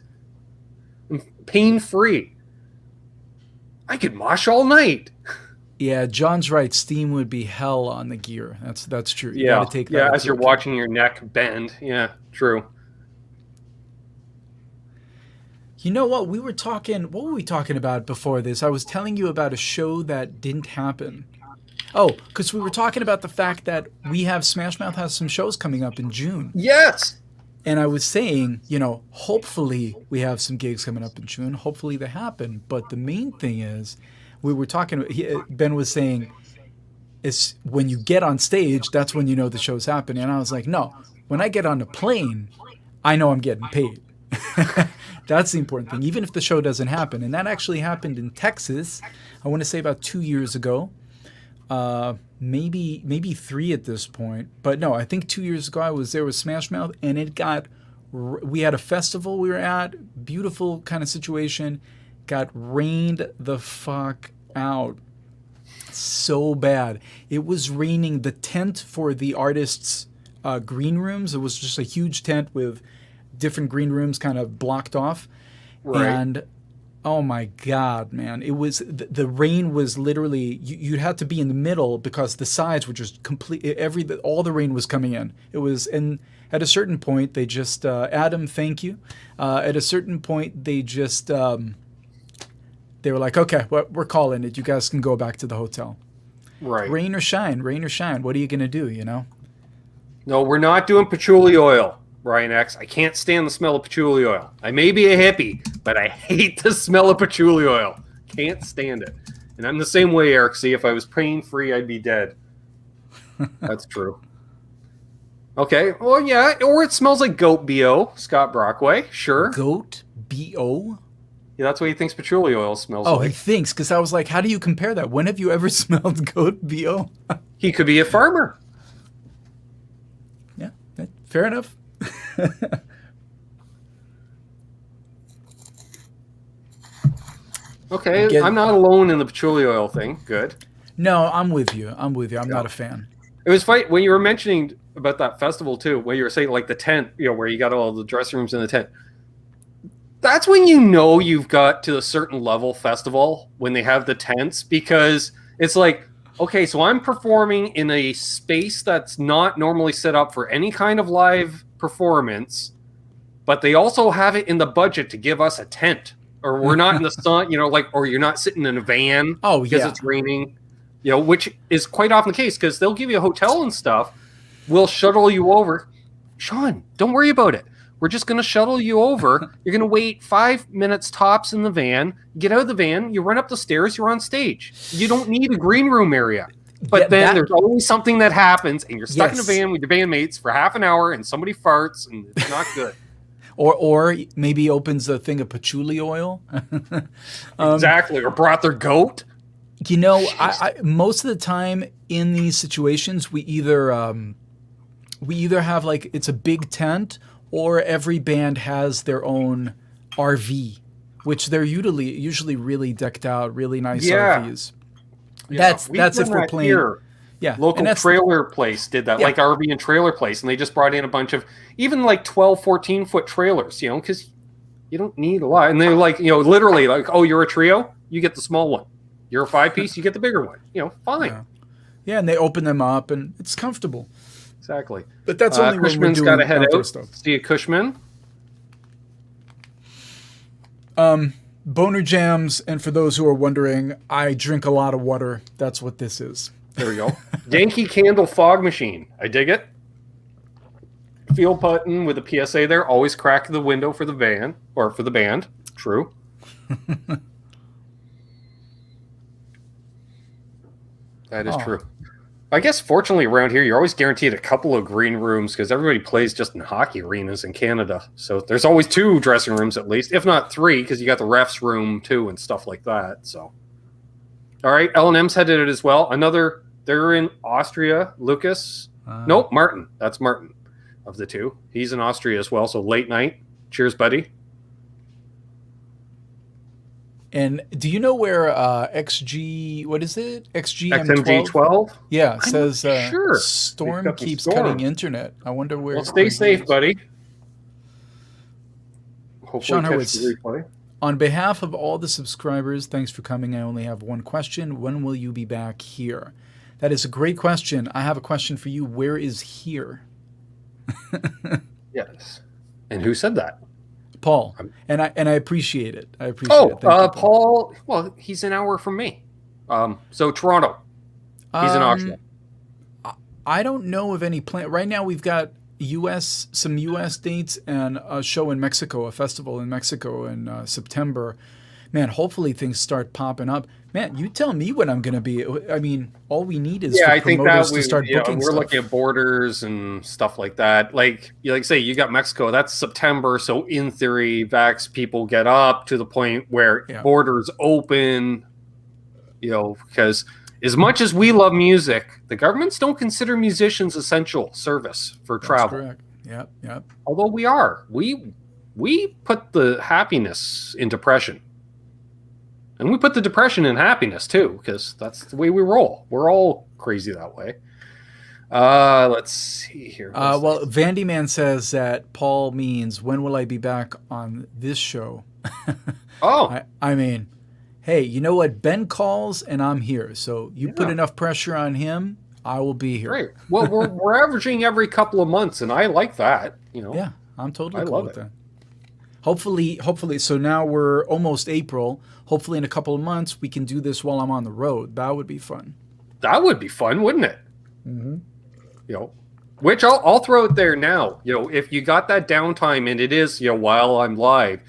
pain-free. I could mosh all night. Yeah, John's right. Steam would be hell on the gear. That's true. You yeah, gotta take that as you're watching your neck bend. Yeah, true. You know what? What were we talking about before this? I was telling you about a show that didn't happen. Oh, because we were talking about the fact that we have Smash Mouth has some shows coming up in June. Yes. And I was saying, you know, hopefully we have some gigs coming up in June. Hopefully they happen. But the main thing is, we were talking, Ben was saying, it's when you get on stage, that's when you know the show's happening. And I was like, no, when I get on a plane, I know I'm getting paid. That's the important thing, even if the show doesn't happen. And that actually happened in Texas, I want to say about 2 years ago. Maybe 3 at this point, but no, I think 2 years ago I was there with Smash Mouth, and we had a festival we were at, beautiful kind of situation, got rained the fuck out so bad. It was raining. The tent for the artists' green rooms, it was just a huge tent with different green rooms kind of blocked off, right. And oh my God, man. It was, the rain was literally, you had to be in the middle because the sides were just all the rain was coming in. It was, and at a certain point, they just, Adam, thank you. At a certain point, they just, they were like, okay, we're calling it. You guys can go back to the hotel. Right. Rain or shine. What are you going to do, you know? No, we're not doing patchouli oil. Brian X, I can't stand the smell of patchouli oil. I may be a hippie, but I hate the smell of patchouli oil. Can't stand it. And I'm the same way, Eric. See, if I was pain-free, I'd be dead. That's true. Okay, well, yeah, or it smells like goat BO, Scott Brockway, sure. Goat BO? Yeah, that's what he thinks patchouli oil smells like. Oh, he thinks, because I was like, how do you compare that? When have you ever smelled goat BO? He could be a farmer. Yeah, fair enough. Okay, I'm not alone in the patchouli oil thing. Good. No, I'm with you. I'm not a fan. It was funny when you were mentioning about that festival too, when you were saying like the tent, where you got all the dressing rooms in the tent. That's when you know you've got to a certain level festival when they have the tents, because it's like, okay, so I'm performing in a space that's not normally set up for any kind of live performance, but they also have it in the budget to give us a tent, or we're not in the sun, or you're not sitting in a van because it's raining, which is quite often the case, because they'll give you a hotel and stuff. We'll shuttle you over. Sean, don't worry about it. We're just going to shuttle you over. You're going to wait 5 minutes tops in the van. Get out of the van. You run up the stairs. You're on stage. You don't need a green room area. But then there's always something that happens, and you're stuck in a van with your bandmates for half an hour, and somebody farts, and it's not good. Or maybe opens a thing of patchouli oil. Exactly. Or brought their goat. I most of the time in these situations, we either have like it's a big tent, or every band has their own RV, which they're usually really decked out, really nice RVs. That's if we're playing here. Yeah, local trailer place did that, like RV and trailer place, and they just brought in a bunch of even like 12, 14 foot trailers, because you don't need a lot. And they're like, literally like, oh, you're a trio, you get the small one. You're a 5-piece, you get the bigger one. Fine. Yeah, and they open them up, and it's comfortable. Exactly. But that's only when we're doing got to head out. Stuff. See a Cushman. Boner Jams, and for those who are wondering, I drink a lot of water. That's what this is. There we go. Yankee Candle Fog Machine. I dig it. Field button with a PSA there. Always crack the window for the van, or for the band. True. That is true. I guess fortunately around here, you're always guaranteed a couple of green rooms, because everybody plays just in hockey arenas in Canada. So there's always 2 dressing rooms at least, if not 3, because you got the refs room too and stuff like that. So, all right, L&M's headed it as well. They're in Austria. Lucas, nope, Martin. That's Martin of the 2. He's in Austria as well. So late night. Cheers, buddy. And do you know where XG, what is it? XMG12? Yeah, it says sure. Storm keeps cutting internet. I wonder where. Well, stay safe, buddy. Hopefully Sean Hurwitz, on behalf of all the subscribers, thanks for coming. I only have one question. When will you be back here? That is a great question. I have a question for you. Where is here? Yes. And who said that? Paul, and I appreciate it. I appreciate it. Thank you, Paul. Well, he's an hour from me. So Toronto. He's in Austria. I don't know of any plan. Right now, we've got some U.S. dates and a show in Mexico, a festival in Mexico in September. Man, hopefully things start popping up. Man, you tell me when I'm going to be. I mean, all we need is for promoters to start booking we're stuff. Looking at borders and stuff like that. Like say, you got Mexico. That's September. So in theory, vax people get up to the point where borders open. Because as much as we love music, the governments don't consider musicians essential service for travel. That's correct. Yep. Although we put the happiness in depression. And we put the depression in happiness, too, because that's the way we roll. We're all crazy that way. Let's see here. Well, Vandy Man says that Paul means, when will I be back on this show? I mean, hey, you know what? Ben calls, and I'm here. So you put enough pressure on him, I will be here. Great. Well, we're averaging every couple of months, and I like that. Yeah, I'm totally cool with that. Hopefully, so now we're almost April. Hopefully in a couple of months, we can do this while I'm on the road. That would be fun. That would be fun, wouldn't it? Mm-hmm. Which I'll throw it there now. If you got that downtime and it is, while I'm live,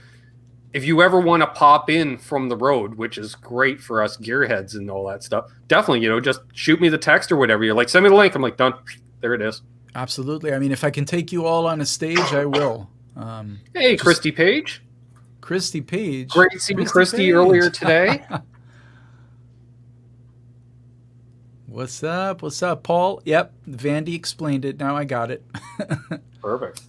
if you ever want to pop in from the road, which is great for us gearheads and all that stuff, definitely, just shoot me the text or whatever. You're like, send me the link. I'm like, done. There it is. Absolutely. I mean, if I can take you all on a stage, I will. Hey, Christy Page. Christy Page. Great seeing Christy earlier today. What's up? What's up, Paul? Yep, Vandy explained it. Now I got it. Perfect.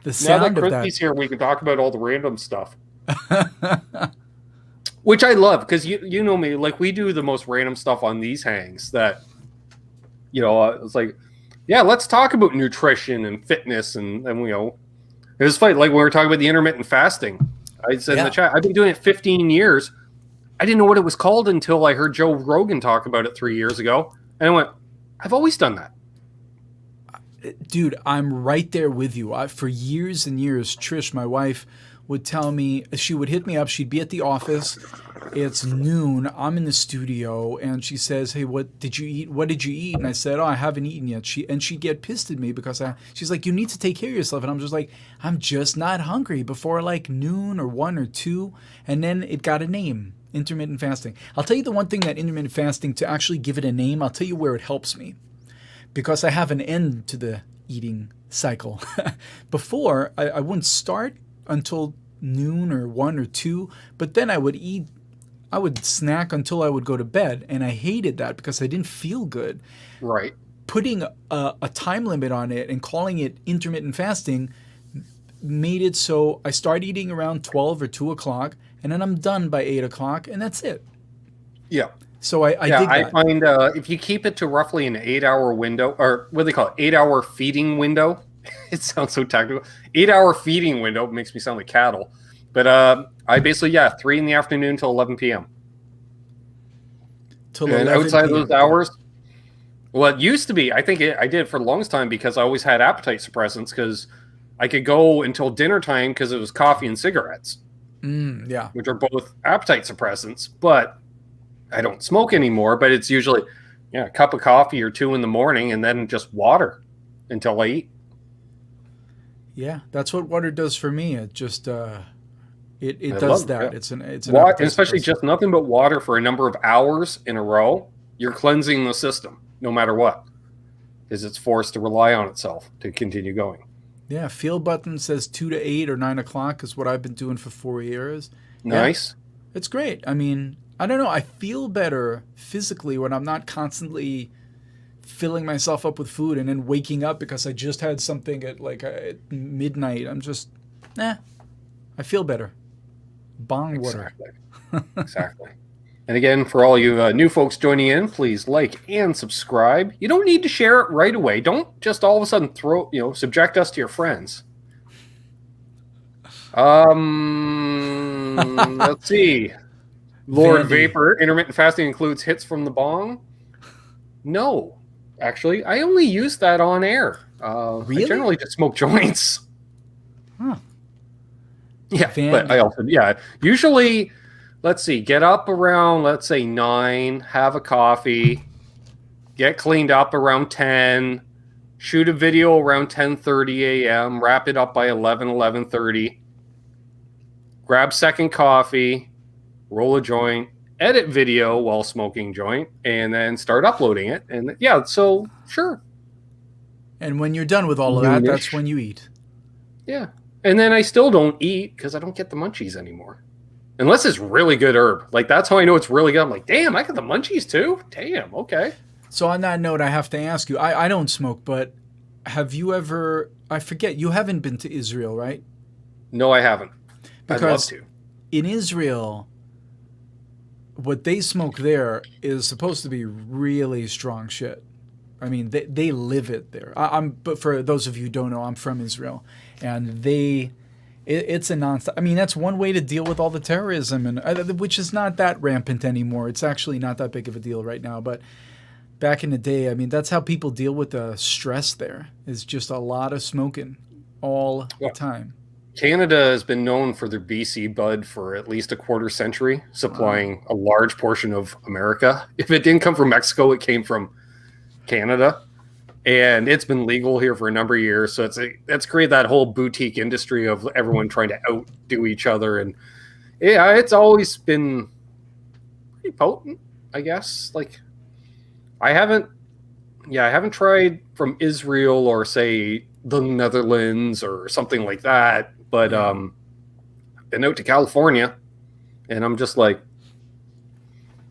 The sound now that of Christy's here, we can talk about all the random stuff. Which I love because you know me, like we do the most random stuff on these hangs that, it's like, yeah, let's talk about nutrition and fitness and it was funny, like when we were talking about the intermittent fasting. I said in the chat, I've been doing it 15 years. I didn't know what it was called until I heard Joe Rogan talk about it 3 years ago. And I went, I've always done that. Dude, I'm right there with you. For years and years, Trish, my wife, would tell me, she would hit me up. She'd be at the office. It's noon. I'm in the studio. And she says, hey, what did you eat? What did you eat? And I said, oh, I haven't eaten yet. She'd get pissed at me because she's like, you need to take care of yourself. And I'm just like, I'm just not hungry before like noon or 1 or 2. And then it got a name. Intermittent fasting. I'll tell you the one thing that intermittent fasting, to actually give it a name, I'll tell you where it helps me. Because I have an end to the eating cycle. Before, I wouldn't start until noon or 1 or 2, but then I would snack until I would go to bed, and I hated that because I didn't feel good. Right. Putting a time limit on it and calling it intermittent fasting made it so I start eating around 12 or 2 o'clock, and then I'm done by 8 o'clock, and that's it. Yeah. So I dig that. I find if you keep it to roughly an 8-hour window, or what do they call it, 8-hour feeding window. It sounds so technical. 8-hour feeding window makes me sound like cattle. But I basically, 3 in the afternoon till 11 p.m. And outside of those hours, well, it used to be, I think I did for the longest time because I always had appetite suppressants because I could go until dinner time because it was coffee and cigarettes. Which are both appetite suppressants, but I don't smoke anymore. But it's usually a cup of coffee or 2 in the morning and then just water until I eat. Yeah, that's what water does for me. It just it does that. Yeah. It's an water, especially just nothing but water for a number of hours in a row. You're cleansing the system no matter what, because it's forced to rely on itself to continue going. Yeah, Feel Button says 2 to 8 or 9 o'clock is what I've been doing for 4 years. Nice. Yeah, it's great. I mean, I don't know. I feel better physically when I'm not constantly filling myself up with food and then waking up because I just had something at at midnight. I'm just, I feel better. Bong water. Exactly. And again, for all you new folks joining in, please like and subscribe. You don't need to share it right away. Don't just all of a sudden subject us to your friends. Let's see. Lord Vapor, intermittent fasting includes hits from the bong? No, actually. I only use that on air. Really? I generally just smoke joints. Huh. Yeah, but I also, usually... Let's see, get up around, let's say 9, have a coffee, get cleaned up around 10, shoot a video around 10:30 a.m., wrap it up by 11:30, grab second coffee, roll a joint, edit video while smoking joint, and then start uploading it. And so sure. And when you're done with all of that, that's when you eat. Yeah. And then I still don't eat because I don't get the munchies anymore. Unless it's really good herb. Like, that's how I know it's really good. I'm like, damn, I got the munchies too? Damn, okay. So on that note, I have to ask you, I don't smoke, but have you ever, I forget, you haven't been to Israel, right? No, I haven't. Because I'd love to. In Israel, what they smoke there is supposed to be really strong shit. I mean, they live it there. But for those of you who don't know, I'm from Israel. And it's a nonstop. I mean, that's one way to deal with all the terrorism, and which is not that rampant anymore. It's actually not that big of a deal right now. But back in the day, I mean, that's how people deal with the stress there. It's just a lot of smoking all the time. Canada has been known for their BC bud for at least a quarter century, supplying a large portion of America. If it didn't come from Mexico, it came from Canada. And it's been legal here for a number of years. So it's created that whole boutique industry of everyone trying to outdo each other. And it's always been pretty potent, I guess. Like, I haven't tried from Israel or say the Netherlands or something like that. But I've been out to California and I'm just like,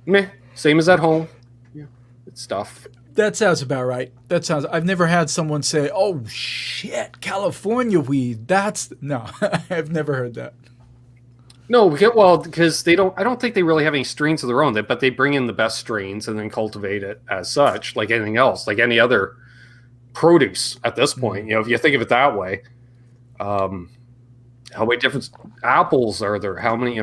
meh, same as at home. Yeah, it's stuff. That sounds about right. I've never had someone say, oh shit, California weed. No, I've never heard that. No, because they don't. I don't think they really have any strains of their own. But they bring in the best strains and then cultivate it as such, like anything else, like any other produce at this point. If you think of it that way, how many different apples are there? How many?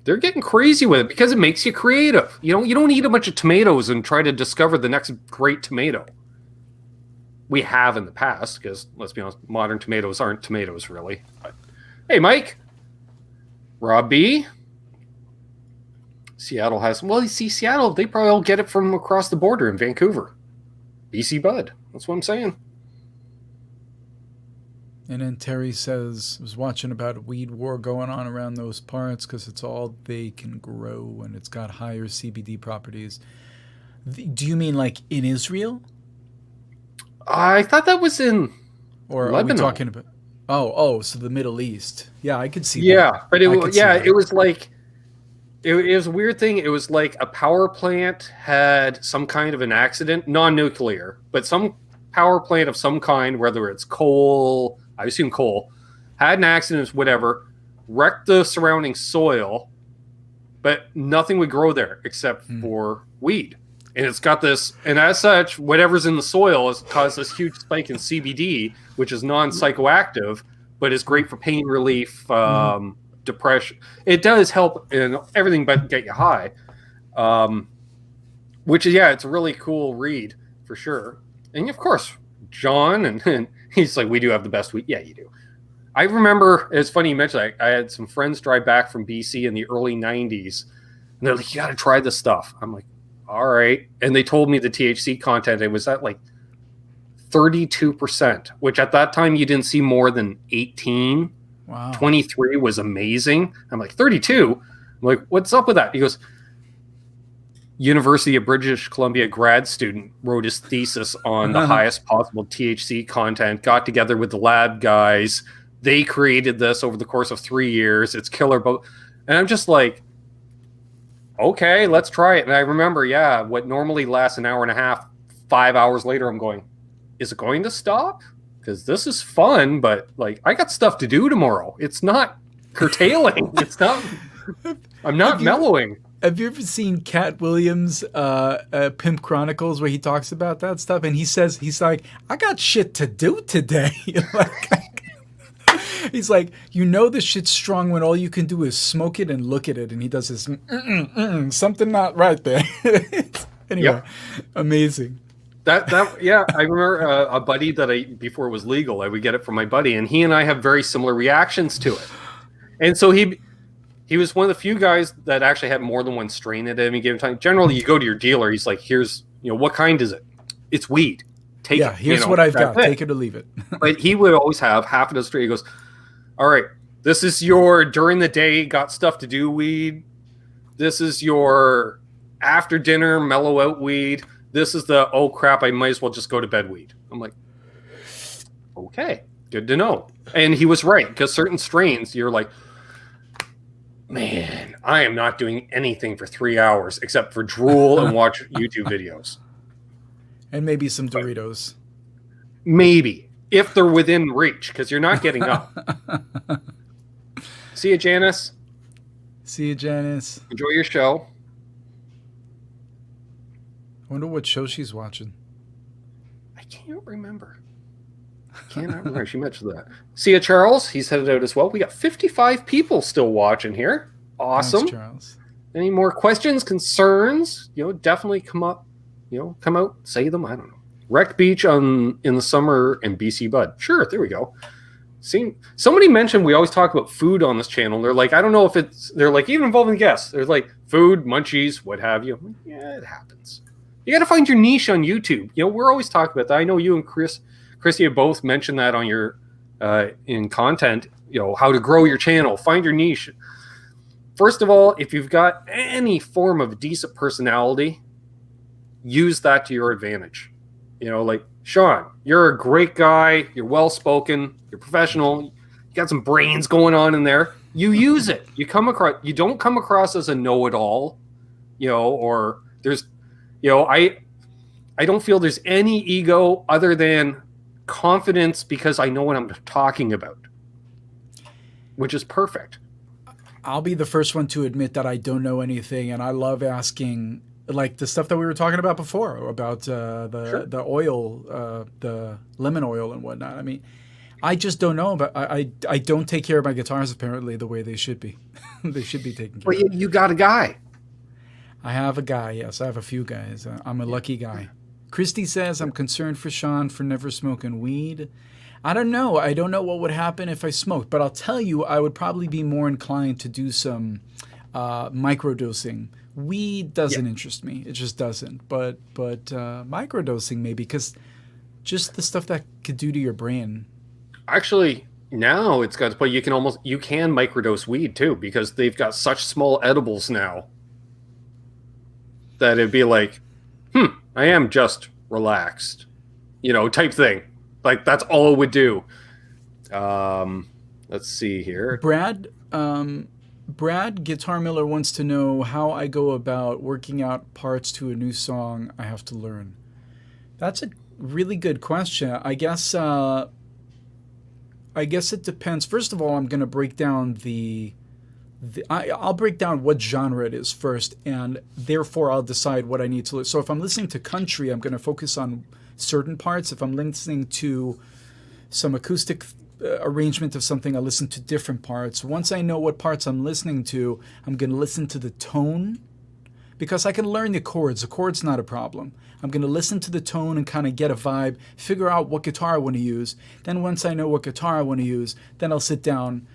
They're getting crazy with it because it makes you creative. You don't eat a bunch of tomatoes and try to discover the next great tomato. We have in the past, because let's be honest, modern tomatoes aren't tomatoes really. But, hey, Mike. Rob B. Seattle has... Well, you see, Seattle, they probably all get it from across the border in Vancouver. BC Bud. That's what I'm saying. And then Terry says, I was watching about a weed war going on around those parts because it's all they can grow and it's got higher CBD properties. Do you mean like in Israel? I thought that was in Or Lebanon. Are we talking about... so the Middle East. Yeah, I could see that. Yeah, but it was like... It was a weird thing. It was like a power plant had some kind of an accident, non-nuclear, but some power plant of some kind, whether it's coal, I assume coal, had an accident, whatever, wrecked the surrounding soil, but nothing would grow there except for weed. And it's got this, and as such, whatever's in the soil has caused this huge spike in CBD, which is non-psychoactive, but is great for pain relief, depression. It does help in everything but get you high. Which is, it's a really cool read for sure. And of course, John, and he's like, we do have the best weed. Yeah, you do. I remember, it's funny you mentioned that. I had some friends drive back from BC in the early 90s, and they're like, you got to try this stuff. I'm like, all right. And they told me the THC content, it was at like 32%, which at that time you didn't see more than 18. Wow. 23 was amazing. I'm like, 32? I'm like, what's up with that? He goes, University of British Columbia grad student wrote his thesis on the highest possible THC content, got together with the lab guys. They created this over the course of 3 years. It's killer. And I'm just like, okay, let's try it. And I remember, what normally lasts an hour and a half, 5 hours later, I'm going, is it going to stop? Because this is fun, but like I got stuff to do tomorrow. It's not curtailing. It's not. I'm not mellowing. Have you ever seen Cat Williams' Pimp Chronicles, where he talks about that stuff? And he says, he's like, I got shit to do today. He's like, this shit's strong when all you can do is smoke it and look at it. And he does this, something not right there. Anyway, amazing. I remember a buddy that before it was legal, I would get it from my buddy, and he and I have very similar reactions to it. And so he was one of the few guys that actually had more than one strain at any given time. Generally, you go to your dealer, he's like, here's, what kind is it? It's weed. Take it. Here's what I've got. Take it or leave it. But he would always have half of the strain. He goes, all right, this is your during the day, got stuff to do weed. This is your after dinner, mellow out weed. This is the, oh crap, I might as well just go to bed weed. I'm like, okay, good to know. And he was right, because certain strains, you're like, man, I am not doing anything for 3 hours except for drool and watch YouTube videos. And maybe some Doritos. Maybe, if they're within reach, because you're not getting up. See you, Janice. See you, Janice. Enjoy your show. I wonder what show she's watching. I can't remember. She mentioned that. See ya, Charles. He's headed out as well. We got 55 people still watching here. Awesome. Thanks, Charles. Any more questions, concerns? Definitely come up. Come out, say them. I don't know. Wreck Beach in the summer and BC Bud. Sure, there we go. Somebody mentioned we always talk about food on this channel. They're like, I don't know if they're like, even involving guests. They're like, food, munchies, what have you. Like, yeah, it happens. You got to find your niche on YouTube. We're always talking about that. I know you and Chrissy have both mentioned that on your in content. How to grow your channel, find your niche. First of all, if you've got any form of decent personality, use that to your advantage. Like Sean, you're a great guy. You're well spoken. You're professional. You got some brains going on in there. You use it. You don't come across as a know-it-all. Or there's. I don't feel there's any ego other than confidence because I know what I'm talking about, which is perfect. I'll be the first one to admit that I don't know anything, and I love asking, like the stuff that we were talking about before about Sure. the oil, the lemon oil and whatnot. I mean, I just don't know, but I don't take care of my guitars apparently the way they should be. They should be taken care Well, of. you got a guy. I have a guy, yes, I have a few guys. I'm a lucky guy. Christy says I'm concerned for Sean for never smoking weed. I don't know. I don't know what would happen if I smoked, but I'll tell you, I would probably be more inclined to do some microdosing. Weed doesn't interest me. It just doesn't. But microdosing maybe, because just the stuff that could do to your brain. Actually, now it's got to play. You can microdose weed too, because they've got such small edibles now that it'd be like, I am just relaxed, type thing. Like that's all it would do. Let's see here. Brad Guitar Miller wants to know how I go about working out parts to a new song I have to learn. That's a really good question. I guess it depends. First of all, I'm going to break down I'll break down what genre it is first, and therefore I'll decide what I need to listen. So if I'm listening to country, I'm going to focus on certain parts. If I'm listening to some acoustic arrangement of something, I'll listen to different parts. Once I know what parts I'm listening to, I'm going to listen to the tone, because I can learn the chords. The chord's not a problem. I'm going to listen to the tone and kind of get a vibe, figure out what guitar I want to use. Then once I know what guitar I want to use, then I'll sit down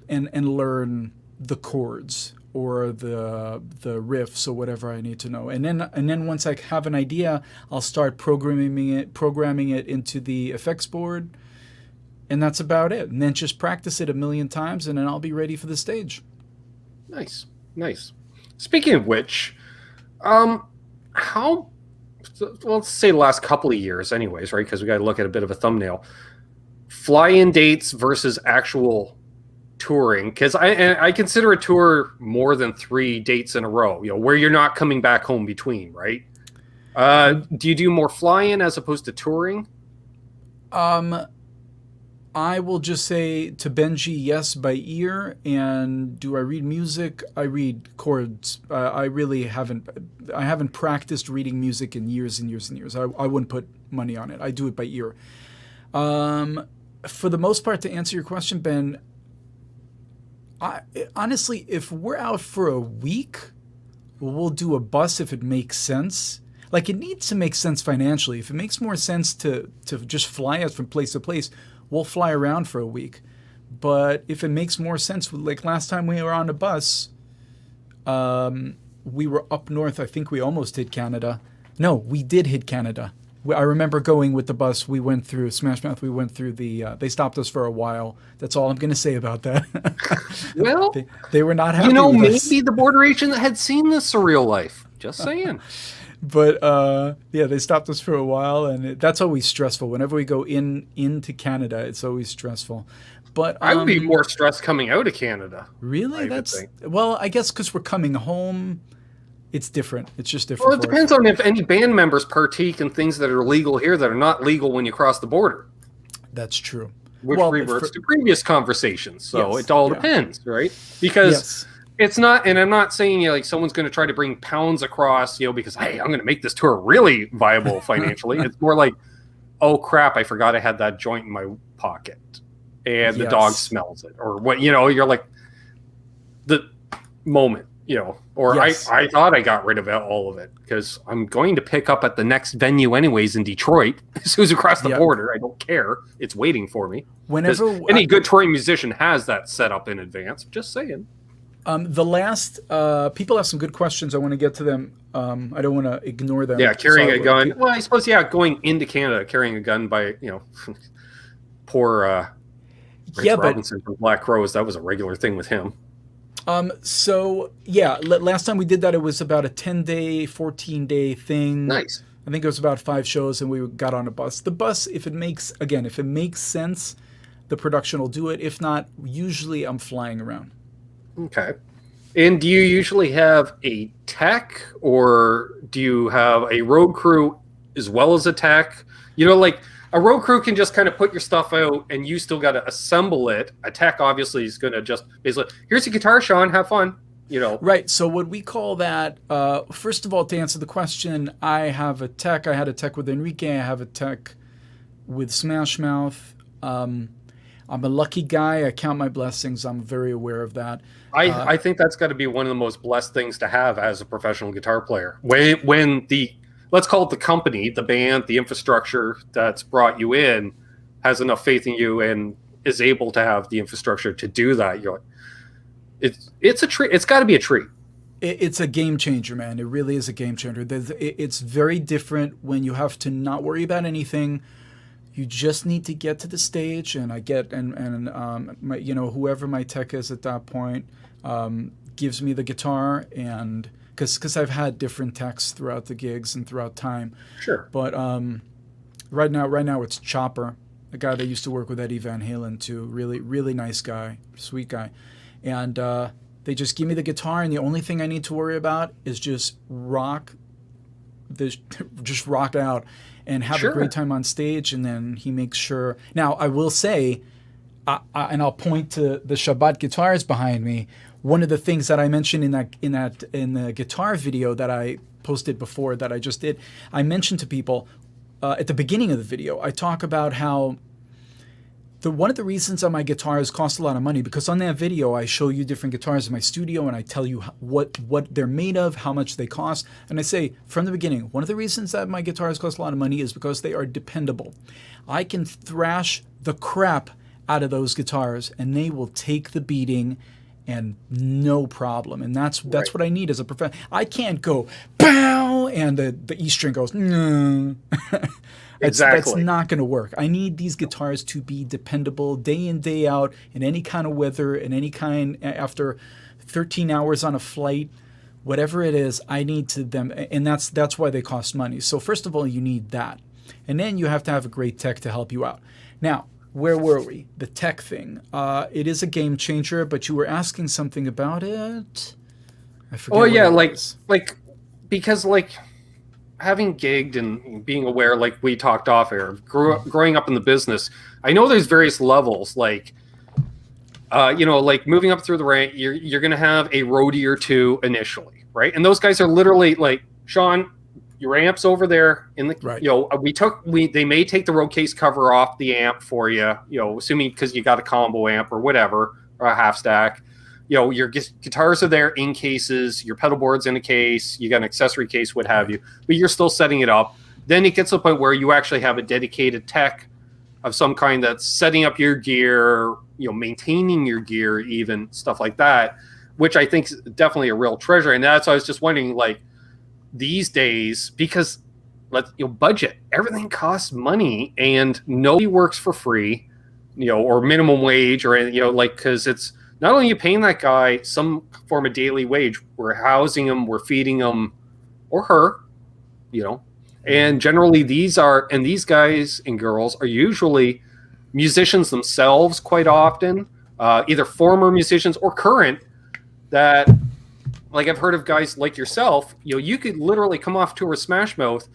and learn the chords or the riffs or whatever I need to know. And then once I have an idea, I'll start programming it into the effects board, and that's about it. And then just practice it a million times, and then I'll be ready for the stage. Nice. Speaking of which, let's say the last couple of years anyways, right? Because we got to look at a bit of a thumbnail. Fly-in dates versus actual touring, because I consider a tour more than 3 dates in a row, where you're not coming back home between, right? Do you do more fly-in as opposed to touring? I will just say to Benji, yes, by ear. And do I read music? I read chords. I really haven't practiced reading music in years and years and years. I wouldn't put money on it. I do it by ear. For the most part, to answer your question, Ben, honestly, if we're out for a week, we'll do a bus if it makes sense. Like, it needs to make sense financially. If it makes more sense to just fly us from place to place, we'll fly around for a week. But if it makes more sense, like last time we were on a bus, we were up north. I think we almost hit Canada. No, we did hit Canada. I remember going with the bus. We went through Smash Mouth. We went through they stopped us for a while. That's all I'm going to say about that. Well, they were not happy with maybe us. the border agent had seen this surreal life. Just saying. But they stopped us for a while, and that's always stressful. Whenever we go into Canada, it's always stressful. But I would be more stressed coming out of Canada. Really? Well, I guess because we're coming home. It's different. It's just different. Well, it depends on if any band members partake in things that are legal here that are not legal when you cross the border. That's true. Which reverts to previous conversations. So it all depends, right? Because it's not, and I'm not saying like someone's going to try to bring pounds across, because, hey, I'm going to make this tour really viable financially. It's more like, oh, crap, I forgot I had that joint in my pocket. And the dog smells it. Or what, you're like, the moment. I thought I got rid of all of it because I'm going to pick up at the next venue anyways in Detroit. As soon as across the border, I don't care. It's waiting for me. Whenever any good touring musician has that set up in advance. Just saying. The last people have some good questions. I want to get to them. I don't want to ignore them. Yeah, carrying a gun. Well, I suppose going into Canada carrying a gun by poor Rich Robinson from Black Crowes. That was a regular thing with him. Last time we did that, it was about a 10-day, 14-day thing. Nice. I think it was about 5 shows, and we got on a bus. The bus, if it makes sense, the production will do it. If not, usually I'm flying around. Okay. And do you usually have a tech, or do you have a road crew as well as a tech? a road crew can just kind of put your stuff out, and you still got to assemble it. A tech obviously is going to just basically, here's a guitar, Sean, have fun. Right. So what we call that, first of all, to answer the question, I have a tech. I had a tech with Enrique. I have a tech with Smash Mouth. I'm a lucky guy. I count my blessings. I'm very aware of that. I think that's got to be one of the most blessed things to have as a professional guitar player. When the, let's call it the company, the band, the infrastructure that's brought you in has enough faith in you and is able to have the infrastructure to do that, you're like, it's a treat. It's got to be a treat. It's a game changer, man. It really is a game changer. It's very different when you have to not worry about anything. You just need to get to the stage, and whoever my tech is at that point gives me the guitar, and because I've had different techs throughout the gigs and throughout time. Sure. But right now it's Chopper, the guy that used to work with Eddie Van Halen too. Really, really nice guy, sweet guy. And they just give me the guitar, and the only thing I need to worry about is just rock out and have a great time on stage. And then he makes sure. Now, I will say, and I'll point to the Shabbat guitars behind me. One of the things that I mentioned in the guitar video that I posted before that I just did, I mentioned to people at the beginning of the video, I talk about how one of the reasons that my guitars cost a lot of money, because on that video I show you different guitars in my studio and I tell you what they're made of, how much they cost, and I say from the beginning, one of the reasons that my guitars cost a lot of money is because they are dependable. I can thrash the crap out of those guitars and they will take the beating and no problem. And that's what I need as a professional. I can't go bow and the E string goes no. That's not going to work. I need these guitars to be dependable day in, day out, in any kind of weather, in any kind, after 13 hours on a flight, whatever it is, I need them, and that's why they cost money. So first of all, you need that. And then you have to have a great tech to help you out. Now, where were we? The tech thing. It is a game changer, but you were asking something about it. I forget. Oh, yeah, because having gigged and being aware, like we talked off air, growing up in the business, I know there's various levels. Like moving up through the rank, you're going to have a roadie or two initially, right? And those guys are literally like, Sean, your amp's over there in the, right. They may take the road case cover off the amp for you, assuming because you got a combo amp or whatever, or a half stack. Your guitars are there in cases, your pedal board's in a case, you got an accessory case, what have you, but you're still setting it up. Then it gets to the point where you actually have a dedicated tech of some kind that's setting up your gear, maintaining your gear, even stuff like that, which I think is definitely a real treasure. And that's why I was just wondering, like, these days, because budget, everything costs money and nobody works for free, or minimum wage or, because it's, not only are you paying that guy some form of daily wage, we're housing him, we're feeding him, or her, and generally these guys and girls are usually musicians themselves quite often, either former musicians or current, that, like I've heard of guys like yourself, you could literally come off tour with Smash Mouth,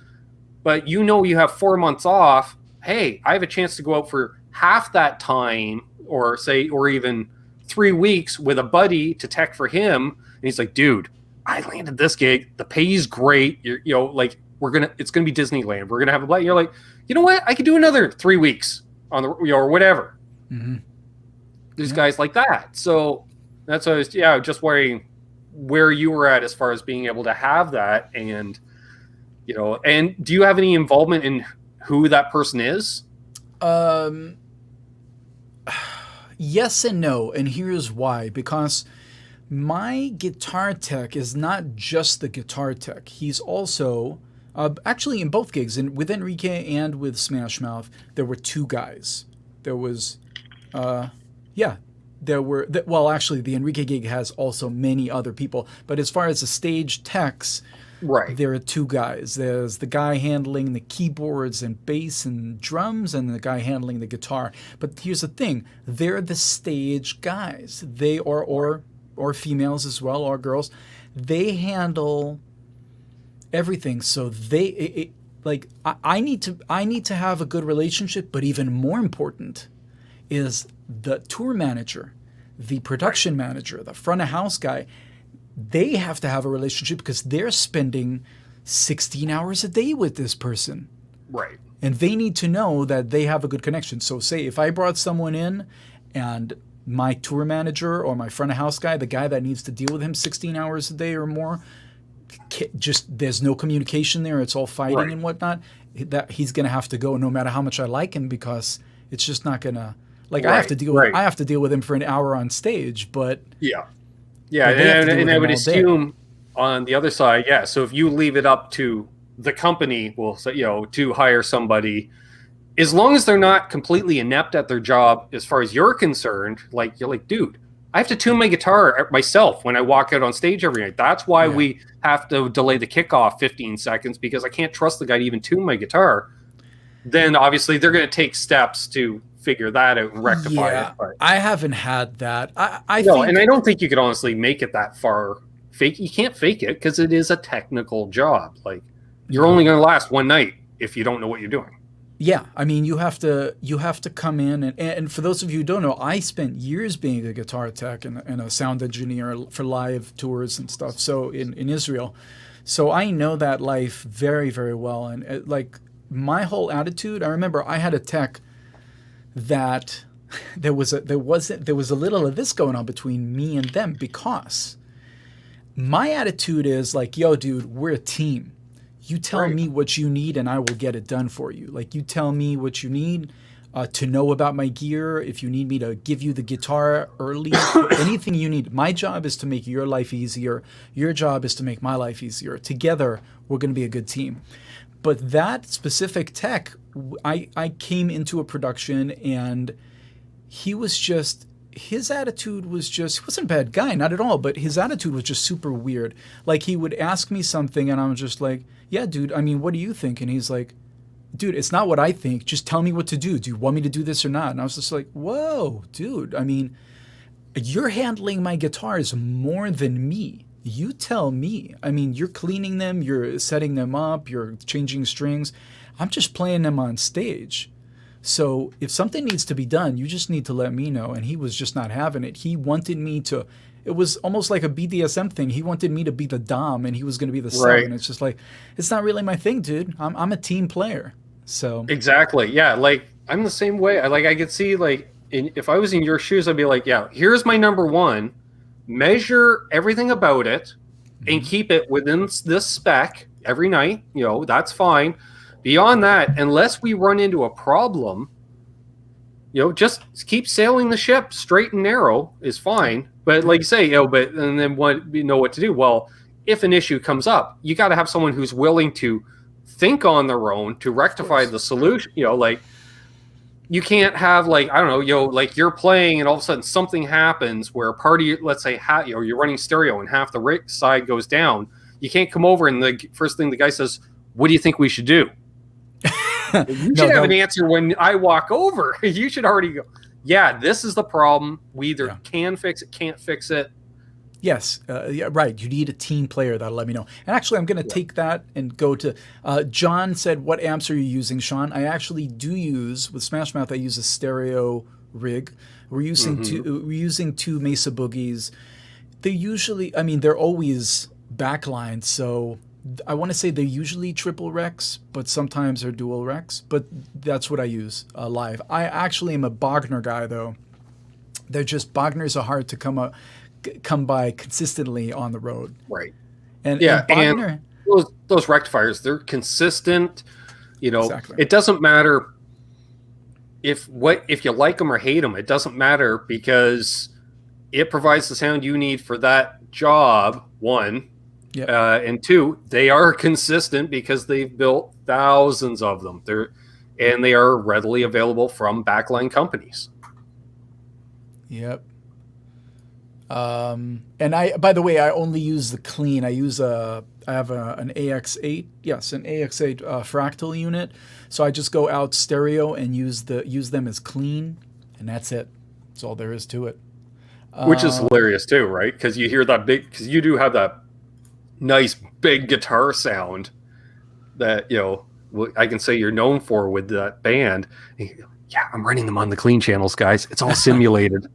but you have 4 months off. Hey, I have a chance to go out for half that time, or even 3 weeks with a buddy to tech for him, and he's like, dude, I landed this gig, the pay's great, it's gonna be Disneyland, we're gonna have a blast. You're like, you know what, I could do another 3 weeks on the or whatever. Mm-hmm. There's guys like that. So that's what I was just worrying where you were at as far as being able to have that. And and do you have any involvement in who that person is? Yes and no, and here's why. Because my guitar tech is not just the guitar tech. He's also, actually in both gigs, with Enrique and with Smash Mouth, there were two guys. There was, actually the Enrique gig has also many other people, but as far as the stage techs, right, there are two guys. There's the guy handling the keyboards and bass and drums, and the guy handling the guitar. But here's the thing: they're the stage guys. They are, or females as well, or girls. They handle everything. So like I need to have a good relationship, but even more important is the tour manager, the production manager, the front of house guy. They have to have a relationship because they're spending 16 hours a day with this person. Right. And they need to know that they have a good connection. So say if I brought someone in and my tour manager or my front of house guy, the guy that needs to deal with him 16 hours a day or more, just there's no communication there. It's all fighting and whatnot. That he's going to have to go no matter how much I like him, because it's just not going to, like, I have to deal with him for an hour on stage, but yeah, and I would assume on the other side, so if you leave it up to the company, to hire somebody, as long as they're not completely inept at their job, as far as you're concerned, like, you're like, dude, I have to tune my guitar myself when I walk out on stage every night. That's why we have to delay the kickoff 15 seconds, because I can't trust the guy to even tune my guitar. Then obviously they're going to take steps to figure that out and rectify it. But I haven't had that. I don't think you could honestly make it that far. You can't fake it, because it is a technical job. Like, you're only going to last one night if you don't know what you're doing. Yeah, I mean, you have to come in, and for those of you who don't know, I spent years being a guitar tech and a sound engineer for live tours and stuff. So in Israel, so I know that life very, very well. And like, my whole attitude, I remember I had a tech that there was a little of this going on between me and them, because my attitude is like, yo, dude, we're a team. You tell me what you need and I will get it done for you. Like, you tell me what you need to know about my gear. If you need me to give you the guitar early, anything you need. My job is to make your life easier. Your job is to make my life easier. Together, we're going to be a good team. But that specific tech, I came into a production and his attitude was just, he wasn't a bad guy, not at all, but his attitude was just super weird. Like, he would ask me something and I'm just like, yeah, dude, I mean, what do you think? And he's like, dude, it's not what I think. Just tell me what to do. Do you want me to do this or not? And I was just like, whoa, dude, I mean, you're handling my guitars more than me. You tell me. I mean, you're cleaning them, you're setting them up, you're changing strings. I'm just playing them on stage. So if something needs to be done, you just need to let me know. And he was just not having it. He wanted me to, it was almost like a BDSM thing. He wanted me to be the dom and he was going to be the sub. And it's just like, it's not really my thing, dude. I'm a team player. So exactly. Yeah. Like, I'm the same way. I could see, like, if I was in your shoes, I'd be like, yeah, here's my number one. Measure everything about it and keep it within this spec every night. That's fine. Beyond that, unless we run into a problem, just keep sailing the ship straight and narrow is fine. But like you say, and then you know what to do. Well, if an issue comes up, you got to have someone who's willing to think on their own to rectify the solution. Like, you can't have, like, I don't know, like, you're playing and all of a sudden something happens where a party, let's say, you're running stereo and half the rig side goes down. You can't come over and the first thing the guy says, what do you think we should do? You should have an answer when I walk over. You should already go, yeah, this is the problem. We either can fix it, can't fix it. Yes, right. You need a team player that'll let me know. And actually, I'm going to take that and go to John said, what amps are you using, Sean? I actually do use, with Smash Mouth, I use a stereo rig. We're using two Mesa Boogies. They're usually, I mean, they're always backlined, so I want to say they're usually triple Rex, but sometimes they're dual Rex. But that's what I use live. I actually am a Bogner guy, though. They're just, Bogners are hard to come by consistently on the road. Right. And Bogner, and those rectifiers, they're consistent. Exactly. It doesn't matter if you like them or hate them. It doesn't matter, because it provides the sound you need for that job, one. Yep. And two, they are consistent because they've built thousands of them. They are readily available from backline companies. Yep. And by the way, I only use the clean. I have an AX8. Yes, an AX8 fractal unit. So I just go out stereo and use them as clean, and that's it. That's all there is to it. Which is hilarious too, right? Because you hear that because you do have that nice big guitar sound that what I can say you're known for with that band. Yeah, I'm running them on the clean channels, guys. It's all simulated.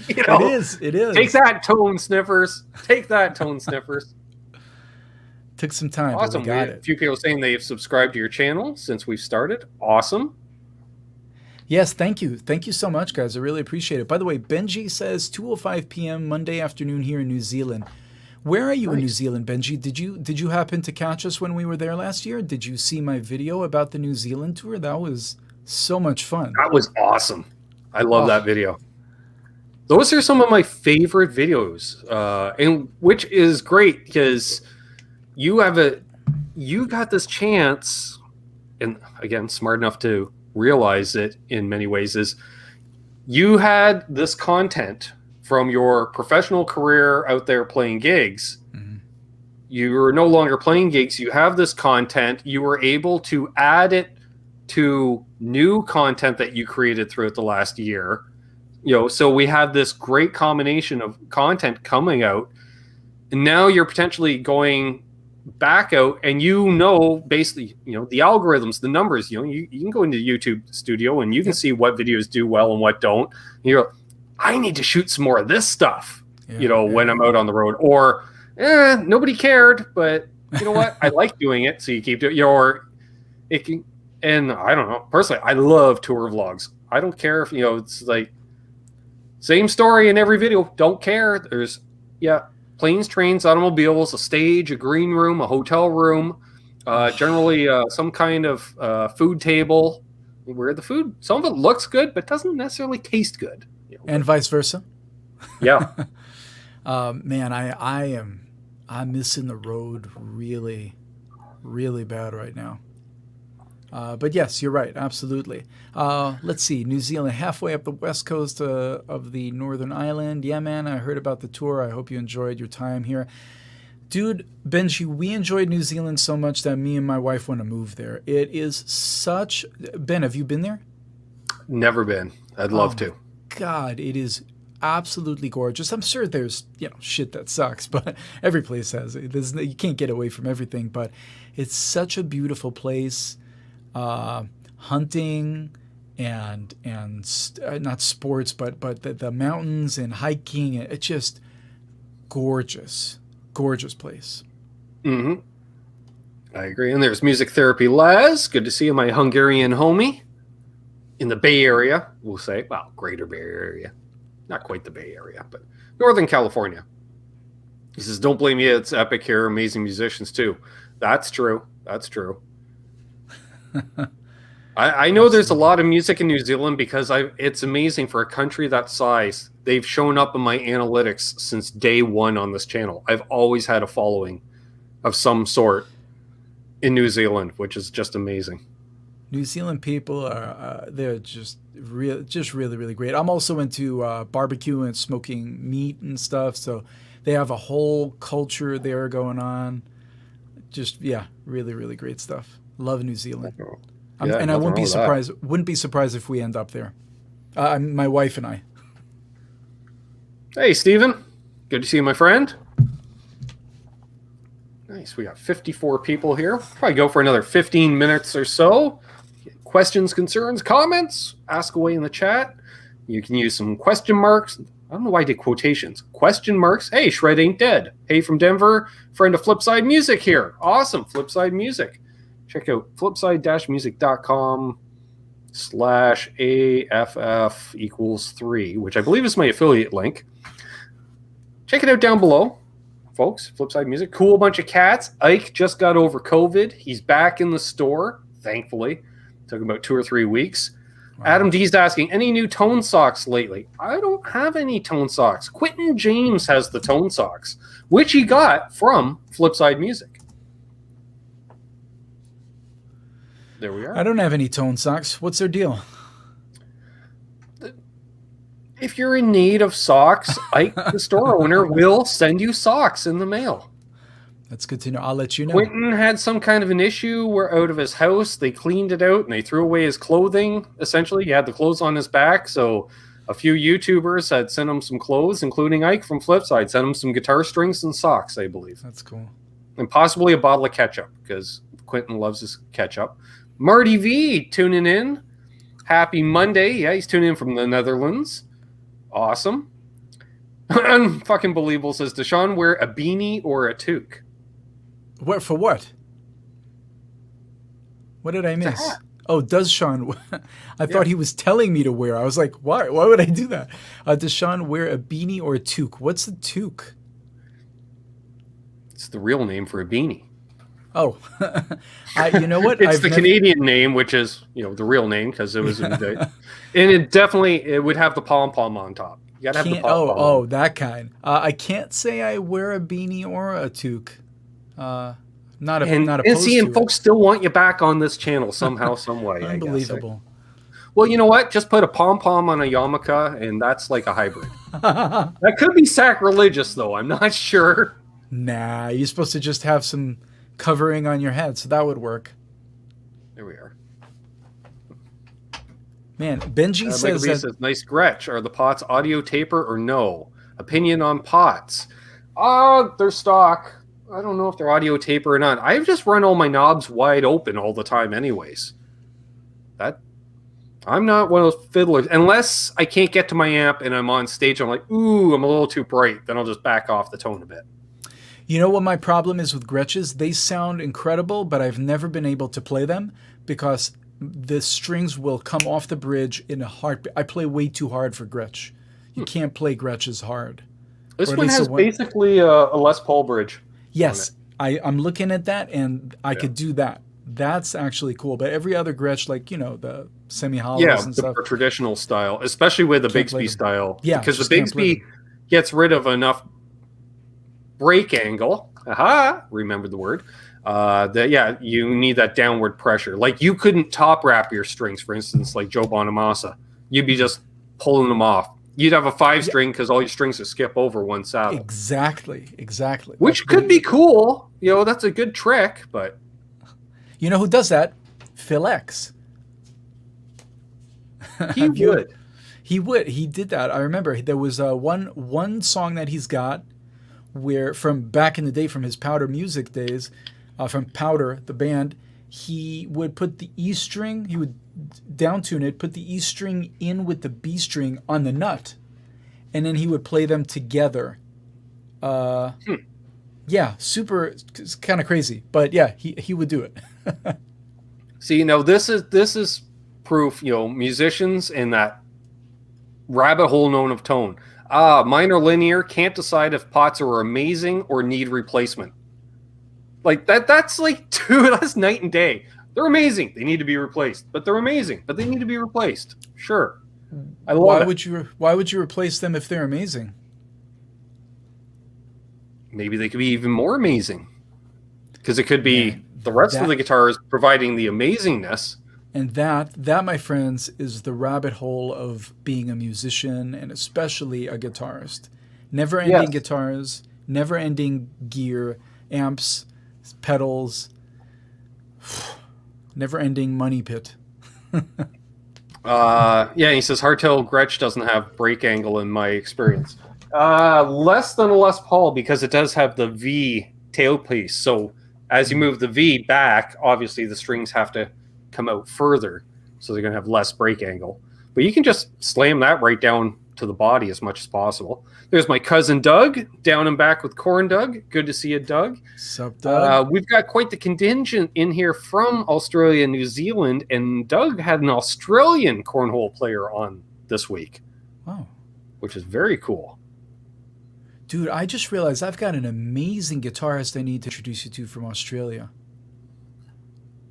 It is. Take that, tone sniffers. Take that, tone sniffers. Took some time. Awesome. But we got it. A few people saying they've subscribed to your channel since we've started. Awesome. Yes, thank you. Thank you so much, guys. I really appreciate it. By the way, Benji says 2:05 p.m. Monday afternoon here in New Zealand. Where are you in New Zealand, Benji? Did you happen to catch us when we were there last year? Did you see my video about the New Zealand tour? That was so much fun. That was awesome. I love that video. Those are some of my favorite videos, and which is great because you got this chance, and again, smart enough to realize it in many ways, is you had this content from your professional career out there playing gigs. Mm-hmm. You are no longer playing gigs. You have this content. You were able to add it to new content that you created throughout the last year. So we have this great combination of content coming out, and now you're potentially going back out, and basically the algorithms, the numbers. You can go into YouTube Studio and you can see what videos do well and what don't. And you're like, I need to shoot some more of this stuff. When I'm out on the road, or nobody cared, but you know what? I like doing it, so you keep doing it can. And I don't know, personally, I love tour vlogs. I don't care if it's like same story in every video. Don't care. There's planes, trains, automobiles, a stage, a green room, a hotel room, generally some kind of food table where the food, some of it looks good, but doesn't necessarily taste good. And vice versa. Yeah. Man, I'm missing the road really, really bad right now. But yes, you're right. Absolutely. Let's see. New Zealand, halfway up the west coast of the Northern Island. Yeah, man, I heard about the tour. I hope you enjoyed your time here. Dude, Benji, we enjoyed New Zealand so much that me and my wife want to move there. It is such... Ben, have you been there? Never been. I'd love to. God, it is absolutely gorgeous. I'm sure there's, shit that sucks, but every place has it. You can't get away from everything, but it's such a beautiful place. Hunting and not sports, but the mountains and hiking. It's just gorgeous place. Mm-hmm. I agree. And there's Music Therapy Les. Good to see you, my Hungarian homie in the Bay Area. We'll say, well, Greater Bay Area, not quite the Bay Area, but Northern California. He says, "Don't blame you. It's epic here. Amazing musicians too." That's true. I know there's a lot of music in New Zealand because it's amazing for a country that size. They've shown up in my analytics since day one on this channel. I've always had a following of some sort in New Zealand, which is just amazing. New Zealand people they're just really, really great. I'm also into barbecue and smoking meat and stuff, so they have a whole culture there going on. Just really, really great stuff. Love New Zealand. And I wouldn't be surprised if we end up there. My wife and I. Hey, Steven. Good to see you, my friend. Nice. We got 54 people here. Probably go for another 15 minutes or so. Questions, concerns, comments, ask away in the chat. You can use some question marks. I don't know why I did quotations. Question marks. Hey, Shred ain't dead. Hey, from Denver, friend of Flipside Music here. Awesome. Flipside Music. Check out flipside-music.com/AFF=3, which I believe is my affiliate link. Check it out down below, folks. Flipside Music. Cool bunch of cats. Ike just got over COVID. He's back in the store, thankfully. Took about 2 or 3 weeks. Wow. Adam D's asking, any new tone socks lately? I don't have any tone socks. Quentin James has the tone socks, which he got from Flipside Music. There we are. I don't have any tone socks. What's their deal? If you're in need of socks, Ike, the store owner, will send you socks in the mail. That's good to know. I'll let you know. Quentin had some kind of an issue where out of his house, they cleaned it out and they threw away his clothing. Essentially, he had the clothes on his back. So a few YouTubers had sent him some clothes, including Ike from Flipside, sent him some guitar strings and socks, I believe. That's cool. And possibly a bottle of ketchup because Quentin loves his ketchup. Marty V tuning in. Happy Monday. Yeah, he's tuning in from the Netherlands. Awesome. Unfucking believable says, does Sean wear a beanie or a toque? What for what? What did I miss? Oh, does Sean? I thought he was telling me to wear. I was like, why? Why would I do that? Does Sean wear a beanie or a toque? What's a toque? It's the real name for a beanie. Oh, you know what? It's the Canadian name, which is the real name because it was in the, and it would have the pom pom on top. You gotta have the pom pom. Oh, that kind. I can't say I wear a beanie or a toque. Not opposed and see, and to folks still want you back on this channel somehow, some way. Unbelievable. Well, you know what? Just put a pom pom on a yarmulke, and that's like a hybrid. That could be sacrilegious, though. I'm not sure. Nah, you're supposed to just have some covering on your head, so that would work. There we are. Man, Benji says nice Gretsch. Are the pots audio taper or no? Opinion on pots. They're stock. I don't know if they're audio taper or not. I've just run all my knobs wide open all the time anyways. I'm not one of those fiddlers. Unless I can't get to my amp and I'm on stage, I'm like, ooh, I'm a little too bright. Then I'll just back off the tone a bit. You know what my problem is with Gretches? They sound incredible, but I've never been able to play them because the strings will come off the bridge in a heartbeat. I play way too hard for Gretsch. You can't play Gretches hard. This one has basically a Les Paul bridge. Yes, I'm looking at that, and I could do that. That's actually cool. But every other Gretsch, like, the semi-hollows and stuff. Yeah, the traditional style, especially with the Bigsby style. Yeah, because the Bigsby gets rid of enough break angle. Aha, remember the word. That you need that downward pressure. Like you couldn't top wrap your strings, for instance, like Joe Bonamassa. You'd be just pulling them off. You'd have a 5-string because all your strings would skip over one saddle. Exactly. Which could be cool. That's a good trick, but you know who does that? Phil X. He would. He did that. I remember there was one song that he's got where from back in the day, from his Powder music days, from Powder, the band, he would put the E string, he would downtune it, put the E string in with the B string on the nut, and then he would play them together. Yeah, super, it's kind of crazy, but yeah, he would do it. See, this is proof, musicians in that rabbit hole known of tone. Minor linear, can't decide if pots are amazing or need replacement. Like that's like that's night and day. They're amazing. They need to be replaced. But they're amazing. But they need to be replaced. Sure. I love it. Why would you replace them if they're amazing? Maybe they could be even more amazing. Because it could be the rest of the guitars providing the amazingness. And that, my friends, is the rabbit hole of being a musician and especially a guitarist. Never-ending guitars, never-ending gear, amps, pedals, never-ending money pit. He says hardtail Gretsch doesn't have break angle in my experience. Less than a Les Paul because it does have the V tailpiece. So as you move the V back, obviously the strings have to come out further, so they're going to have less break angle. But you can just slam that right down to the body as much as possible. There's my cousin Doug, down and back with Corn Doug. Good to see you, Doug. Sup, Doug? We've got quite the contingent in here from Australia and New Zealand, and Doug had an Australian cornhole player on this week. Wow. Which is very cool. Dude, I just realized I've got an amazing guitarist I need to introduce you to from Australia.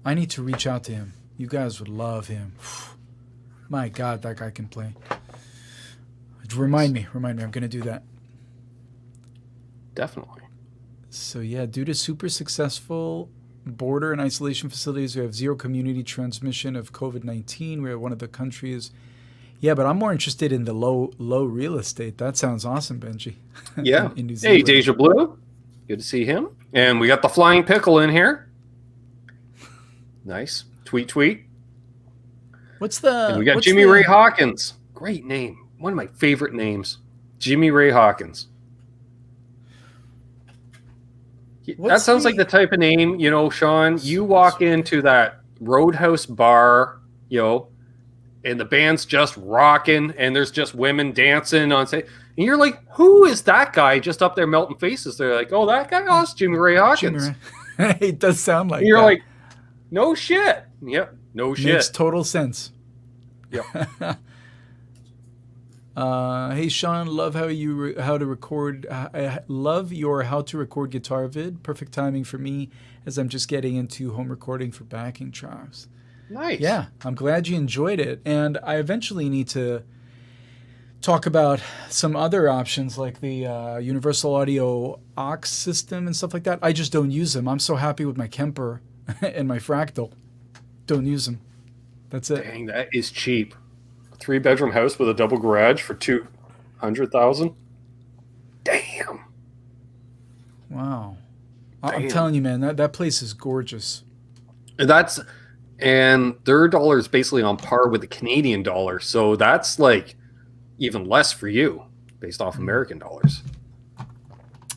I need to reach out to him. You guys would love him. My God, that guy can play. Remind me. I'm going to do that. Definitely. So yeah, due to super successful border and isolation facilities, we have zero community transmission of COVID-19. We're one of the countries. Yeah, but I'm more interested in the low real estate. That sounds awesome, Benji. Yeah. in New Zealand. Hey, Deja Blue. Good to see him. And we got the Flying Pickle in here. Nice. Tweet. And we got Jimmy Ray Hawkins. Great name. One of my favorite names. Jimmy Ray Hawkins. That sounds like the type of name, you know, Sean, you walk into that Roadhouse bar, you know, and the band's just rocking and there's just women dancing on stage. And you're like, who is that guy just up there melting faces? They're like, oh, that guy? Oh, it's Jimmy Ray Hawkins. It does sound like and you're that. like, no shit. Yep, no shit. Makes total sense. Yep. Hey Sean, love how to record guitar vid. Perfect timing for me as I'm just getting into home recording for backing tracks. Nice. Yeah, I'm glad you enjoyed it, and I eventually need to talk about some other options like the Universal Audio aux system and stuff like that. I just don't use them. I'm so happy with my Kemper and my Fractal. Don't use them. That's it. Dang, that is cheap. 3-bedroom house with a double garage for $200,000. Damn. Wow. Damn. I'm telling you, man, that place is gorgeous. And their dollar is basically on par with the Canadian dollar, so that's like even less for you based off American dollars.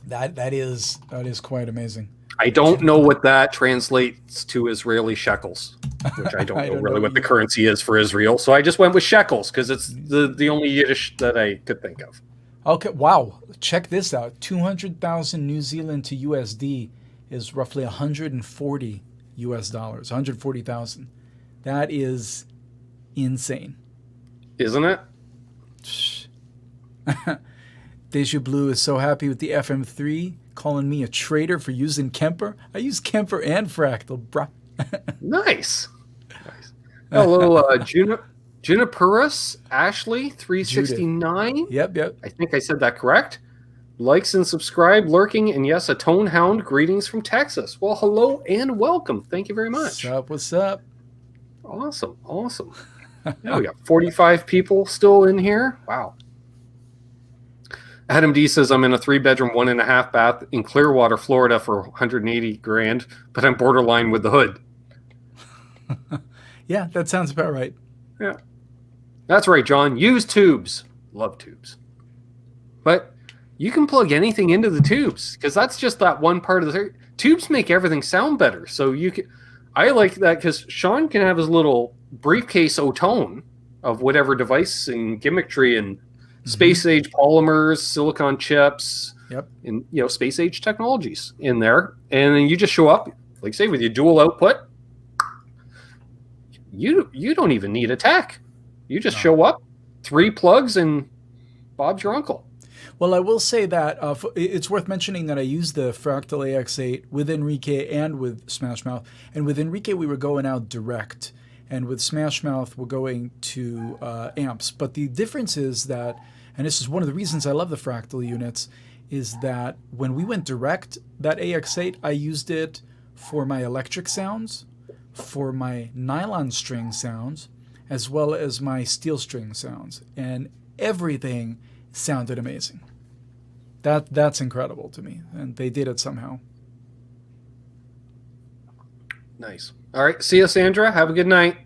That is quite amazing. I don't know what that translates to Israeli shekels, which I don't know really what the currency is for Israel. So I just went with shekels because it's the only Yiddish that I could think of. Okay, wow. Check this out. 200,000 New Zealand to USD is roughly 140 US dollars, 140,000. That is insane. Isn't it? Deja Blue is so happy with the FM3, calling me a traitor for using Kemper. I use Kemper and Fractal, bruh. Nice. Hello, Juniperus Ashley 369. Judith. Yep. I think I said that correct. Likes and subscribe, lurking, and yes, a tone hound. Greetings from Texas. Well, hello and welcome. Thank you very much. What's up? Awesome. Yeah, we got 45 people still in here. Wow. Adam D says, I'm in a 3-bedroom, 1.5 bath in Clearwater, Florida for 180 grand, but I'm borderline with the hood. Yeah, that sounds about right. Yeah. That's right, John. Use tubes. Love tubes. But you can plug anything into the tubes because that's just that one part of the tubes make everything sound better. So I like that because Sean can have his little briefcase O-tone of whatever device and gimmickry and space age polymers, silicon chips, and space age technologies in there, and then you just show up, like say with your dual output. You don't even need a tech. You just show up, 3 plugs, and Bob's your uncle. Well, I will say that it's worth mentioning that I used the Fractal AX8 with Enrique and with Smash Mouth, and with Enrique we were going out direct. And with Smash Mouth, we're going to amps. But the difference is that, and this is one of the reasons I love the Fractal units, is that when we went direct, that AX8, I used it for my electric sounds, for my nylon string sounds, as well as my steel string sounds. And everything sounded amazing. That's incredible to me. And they did it somehow. Nice. All right. See you, Sandra. Have a good night.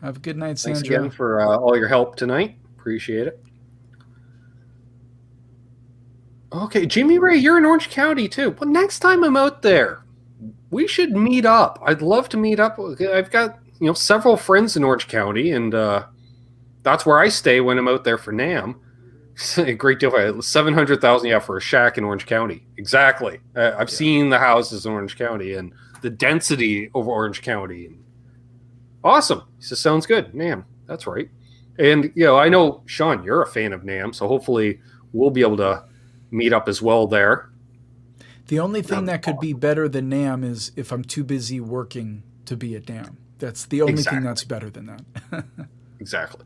Have a good night, Sandra. Thanks again for all your help tonight. Appreciate it. Okay, Jimmy Ray, you're in Orange County too. Well, next time I'm out there, we should meet up. I'd love to meet up. I've got several friends in Orange County, and that's where I stay when I'm out there for NAMM. A great deal. $700,000 for a shack in Orange County. Exactly. I've seen the houses in Orange County and the density of Orange County. Awesome. He says, sounds good. NAMM. That's right. And, I know, Sean, you're a fan of NAMM, so hopefully we'll be able to meet up as well there. The only thing that could be better than NAMM is if I'm too busy working to be at NAMM. That's the only thing that's better than that. Exactly.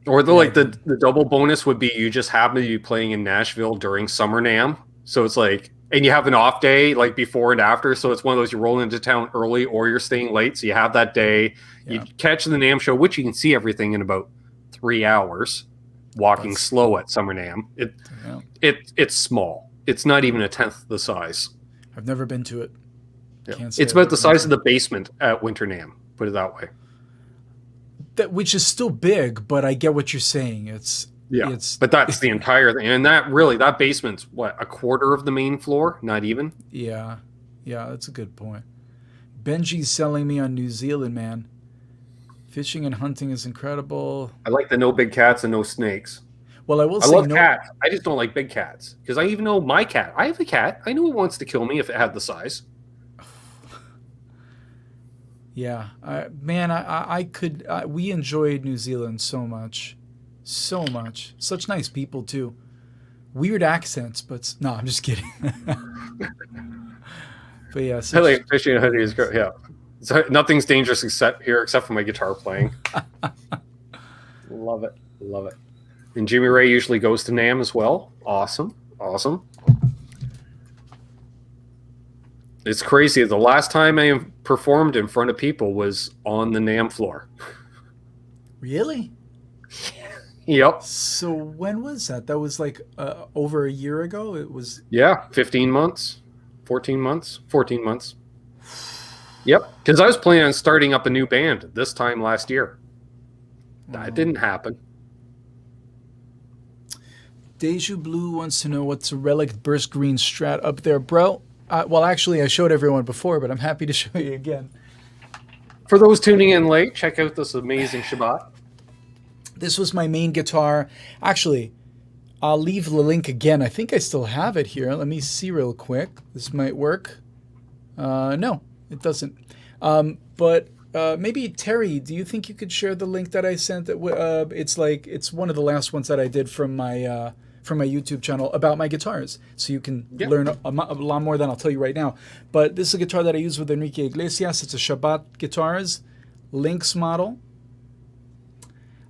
Or the double bonus would be you just happen to be playing in Nashville during summer NAMM. So it's like, and you have an off day like before and after. So it's one of those, you roll into town early or you're staying late. So you have that day. Yeah. You catch the NAMM show, which you can see everything in about 3 hours, walking slow at summer NAMM. It's small. It's not even 1/10 the size. I've never been to it. Yeah. It's about the size of the basement at Winter NAMM, put it that way. Which is still big, but I get what you're saying. Yeah, but that's the entire thing. And that basement's what, a quarter of the main floor? Not even? Yeah. Yeah, that's a good point. Benji's selling me on New Zealand, man. Fishing and hunting is incredible. I like the no big cats and no snakes. Well, I will I say love cats. I just don't like big cats. Because I even know my cat. I have a cat. I know it wants to kill me if it had the size. Yeah. Man, I could... we enjoyed New Zealand so much. So much. Such nice people, too. Weird accents, but... No, I'm just kidding. But yeah. I like fishing and hunting is great. Yeah. So nothing's dangerous except for my guitar playing. Love it. Love it. And Jimmy Ray usually goes to NAMM as well. Awesome. Awesome. It's crazy. The last time I performed in front of people was on the NAMM floor. Really? Yep. So when was that? That was like over a year ago? It was... Yeah, 15 months. 14 months. 14 months. Yep. Because I was planning on starting up a new band this time last year. That didn't happen. Deju Blue wants to know what's a Relic Burst Green Strat up there. Bro, well, actually, I showed everyone before, but I'm happy to show you again. For those tuning in late, check out this amazing Shabbat. This was my main guitar. Actually, I'll leave the link again. I think I still have it here. Let me see real quick. This might work. No, it doesn't. But maybe, Terry, do you think you could share the link that I sent? It's one of the last ones that I did from my YouTube channel about my guitars. So you can learn a lot more than I'll tell you right now. But this is a guitar that I use with Enrique Iglesias. It's a Shabbat Guitars Lynx model.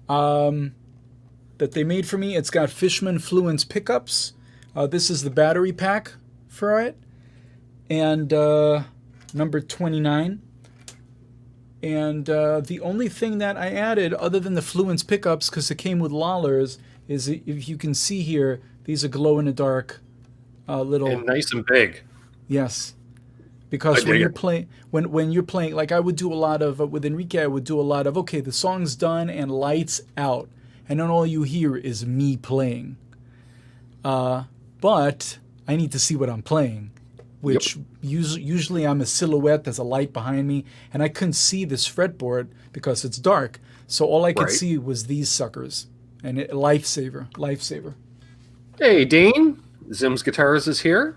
That they made for me. It's got Fishman Fluence pickups. This is the battery pack for it. And number 29. And the only thing that I added, other than the Fluence pickups, because it came with Lollers, is if you can see here, these are glow-in-the-dark little... And nice and big. Yes. Because when you're playing, when you're playing, like I would do a lot of, with Enrique, I would do a lot of, okay, the song's done and lights out. And then all you hear is me playing. But I need to see what I'm playing, which usually I'm a silhouette, there's a light behind me, and I couldn't see this fretboard because it's dark. So all I could see was these suckers. And lifesaver. Hey, Dane. Zim's Guitars is here.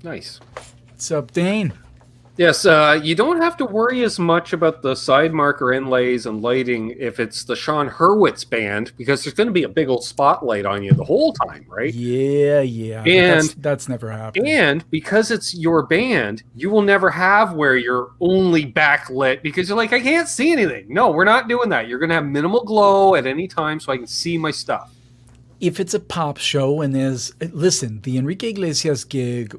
Nice. What's up, Dane? Yes, you don't have to worry as much about the side marker inlays and lighting if it's the Sean Hurwitz band, because there's going to be a big old spotlight on you the whole time, right? Yeah. And that's never happened. And because it's your band, you will never have where you're only backlit because you're like, I can't see anything. No, we're not doing that. You're going to have minimal glow at any time so I can see my stuff. If it's a pop show and listen, the Enrique Iglesias gig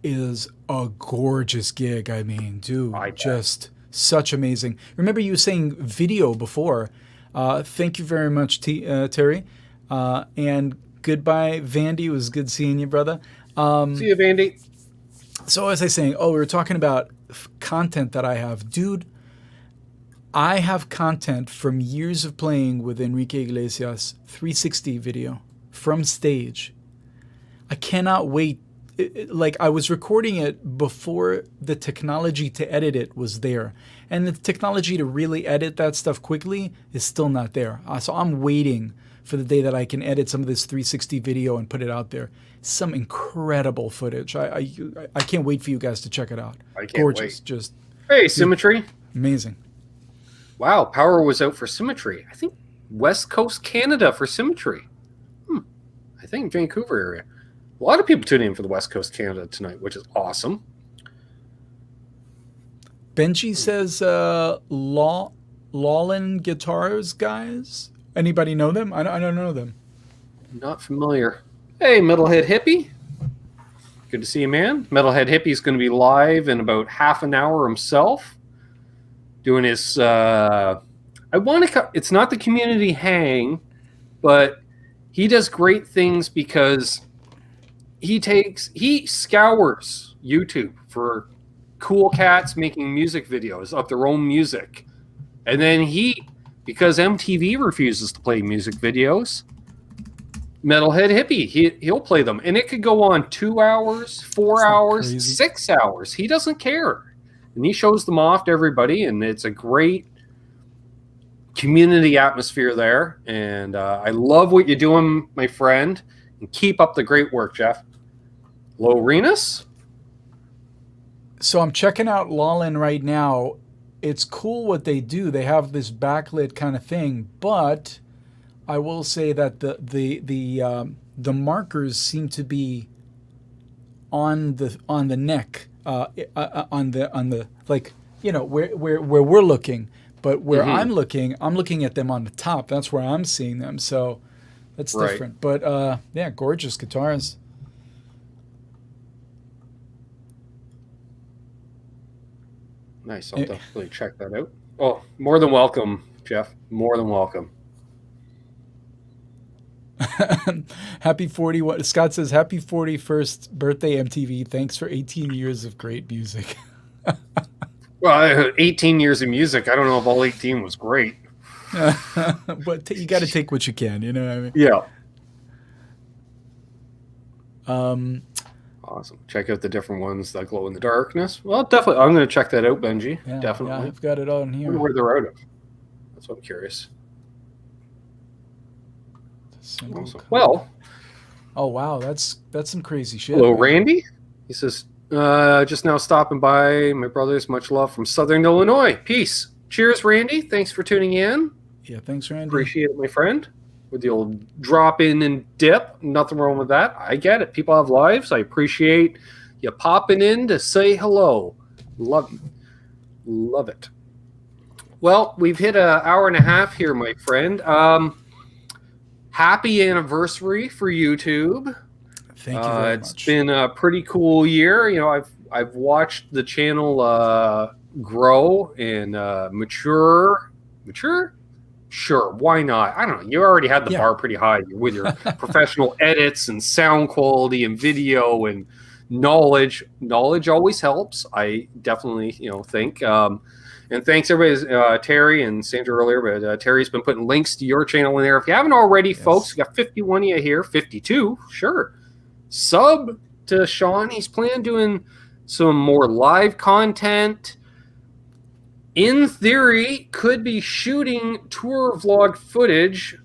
is a gorgeous gig. I mean, dude, just such amazing. Remember you saying video before. Thank you very much, Terry. And goodbye, Vandy. It was good seeing you, brother. See you, Vandy. So as I was saying, we were talking about content that I have. Dude, I have content from years of playing with Enrique Iglesias, 360 video from stage. I cannot wait. Like I was recording it before the technology to edit it was there. And the technology to really edit that stuff quickly is still not there. So I'm waiting for the day that I can edit some of this 360 video and put it out there. Some incredible footage. I can't wait for you guys to check it out. I can't Gorgeous. Wait. Just hey, Symmetry. Amazing. Wow, power was out for Symmetry. I think West Coast Canada for Symmetry. I think Vancouver area. A lot of people tuning in for the West Coast Canada tonight, which is awesome. Benji says, Lawlin Guitars guys. Anybody know them? I don't know them. Not familiar. Hey, Metalhead Hippie. Good to see you, man. Metalhead Hippie's going to be live in about half an hour himself. Doing his... it's not the community hang, but he does great things because... He scours YouTube for cool cats making music videos of their own music. And then he because MTV refuses to play music videos. Metalhead Hippie, he'll play them, and it could go on 2 hours, 4 hours, crazy? 6 hours. He doesn't care, and he shows them off to everybody, and it's a great community atmosphere there. And I love what you're doing, my friend, and keep up the great work, Jeff. Hello, Renus. So I'm checking out Lawlin right now. It's cool what they do. They have this backlit kind of thing, but I will say that the markers seem to be on the neck, on the like, you know, where we're looking, but where I'm looking at them on the top. That's where I'm seeing them. So that's different. But yeah, gorgeous guitars. Nice. I'll definitely check that out. Oh, more than welcome, Jeff. More than welcome. Happy 40. Scott says, happy 41st birthday, MTV. Thanks for 18 years of great music. Well, 18 years of music. I don't know if all 18 was great. But you got to take what you can, you know what I mean? Yeah. Awesome. Check out the different ones that glow in the darkness. Well, definitely. I'm going to check that out, Benji. Yeah, definitely. Yeah, I've got it on here. I wonder where they're out of. That's what I'm curious. Awesome. Well. Oh, wow. That's some crazy shit. Hello, man. Randy. He says, just now stopping by. My brothers, much love from Southern Illinois. Peace. Cheers, Randy. Thanks for tuning in. Yeah, thanks, Randy. Appreciate it, my friend. With the old drop in and dip. Nothing wrong with that. I get it. People have lives. I appreciate you popping in to say hello. Love you. Love it. Well, we've hit an hour and a half here, my friend. Happy anniversary for YouTube. Thank you very much. It's been a pretty cool year. You know, I've watched the channel grow and mature. Sure, why not? I don't know. You already had the bar pretty high with your professional edits and sound quality and video and knowledge. Knowledge always helps. I definitely, think. And thanks, everybody. Terry and Sandra earlier, but Terry's been putting links to your channel in there. If you haven't already, folks, we got 51 of you here, 52, sure. Sub to Sean. He's planning doing some more live content. In theory, could be shooting tour vlog footage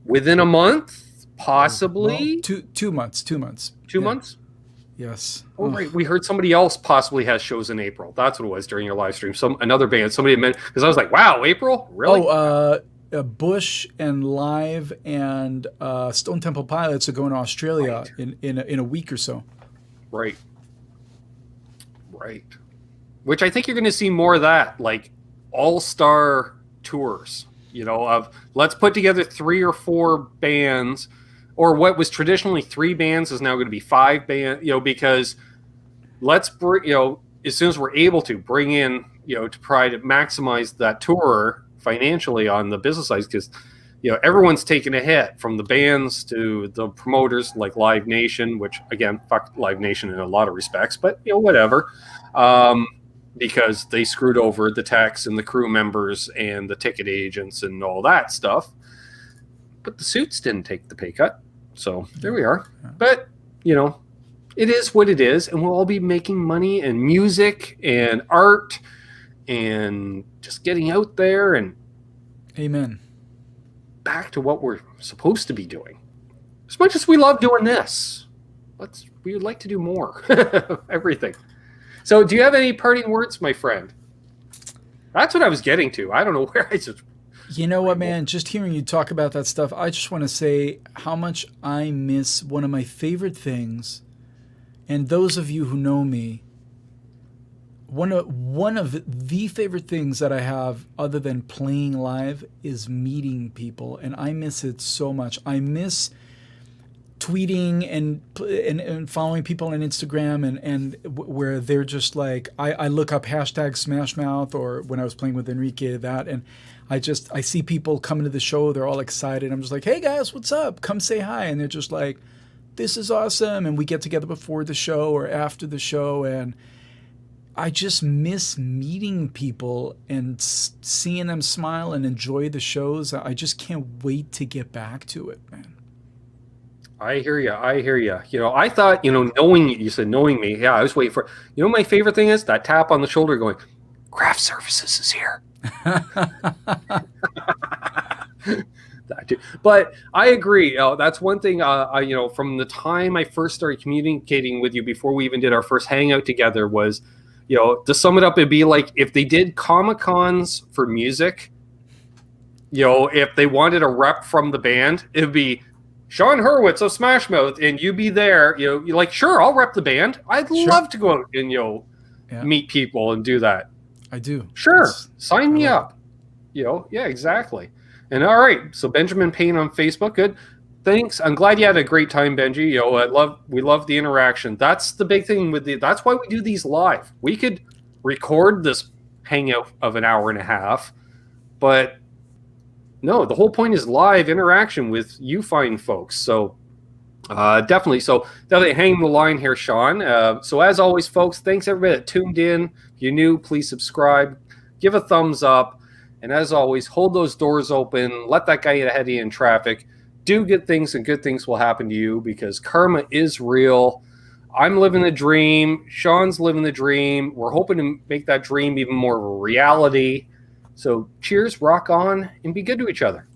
within a month, possibly. Well, 2 months. 2 months. 2 months? Yes. Oh, right. We heard somebody else possibly has shows in April. That's what it was during your live stream. Another band. Somebody meant, because I was like, wow, April? Really? Oh, Bush and Live and Stone Temple Pilots are going to Australia in a week or so. Right. Which I think you're going to see more of that, like all-star tours, of let's put together 3 or 4 bands, or what was traditionally 3 bands is now going to be 5 bands, because let's bring, as soon as we're able to bring in, to try to maximize that tour financially on the business side, because, everyone's taking a hit, from the bands to the promoters like Live Nation, which again, fuck Live Nation in a lot of respects, but whatever. Because they screwed over the techs and the crew members and the ticket agents and all that stuff. But the suits didn't take the pay cut. So there we are. But, it is what it is. And we'll all be making money and music and art and just getting out there and amen. Back to what we're supposed to be doing. As much as we love doing this, we would like to do more. Everything. So do you have any parting words, my friend? That's what I was getting to. I don't know where I just... You know what, man? Just hearing you talk about that stuff, I just want to say how much I miss one of my favorite things. And those of you who know me, one of the favorite things that I have other than playing live is meeting people. And I miss it so much. I miss tweeting and following people on Instagram and where they're just like, I look up hashtag Smashmouth, or when I was playing with Enrique, that, and I see people coming to the show, they're all excited. I'm just like, hey guys, what's up? Come say hi. And they're just like, this is awesome. And we get together before the show or after the show. And I just miss meeting people and seeing them smile and enjoy the shows. I just can't wait to get back to it, man. I hear you. I hear you. You know, I thought, you know, knowing you said knowing me. Yeah, I was waiting for. You know, my favorite thing is that tap on the shoulder, going, "Craft Services is here." But I agree. That's one thing. You know, from the time I first started communicating with you before we even did our first hangout together, was, you know, to sum it up, it'd be like if they did Comic-Cons for music. You know, if they wanted a rep from the band, it'd be Sean Hurwitz of Smash Mouth, and you be there. You know, you're like, sure, I'll rep the band. I'd love to go out and, you know, meet people and do that. I do. Sure, sign me up. You know, yeah, exactly. And all right, so Benjamin Payne on Facebook, good. Thanks. I'm glad you had a great time, Benji. You know, we love the interaction. That's the big thing with that's why we do these live. We could record this hangout of an hour and a half, but no, the whole point is live interaction with you fine folks. So definitely hang the line here, Sean. So as always, folks, thanks everybody that tuned in. If you're new, please subscribe, give a thumbs up. And as always, hold those doors open. Let that guy get ahead of you in traffic. Do good things, and good things will happen to you, because karma is real. I'm living the dream. Sean's living the dream. We're hoping to make that dream even more of a reality. So cheers, rock on, and be good to each other.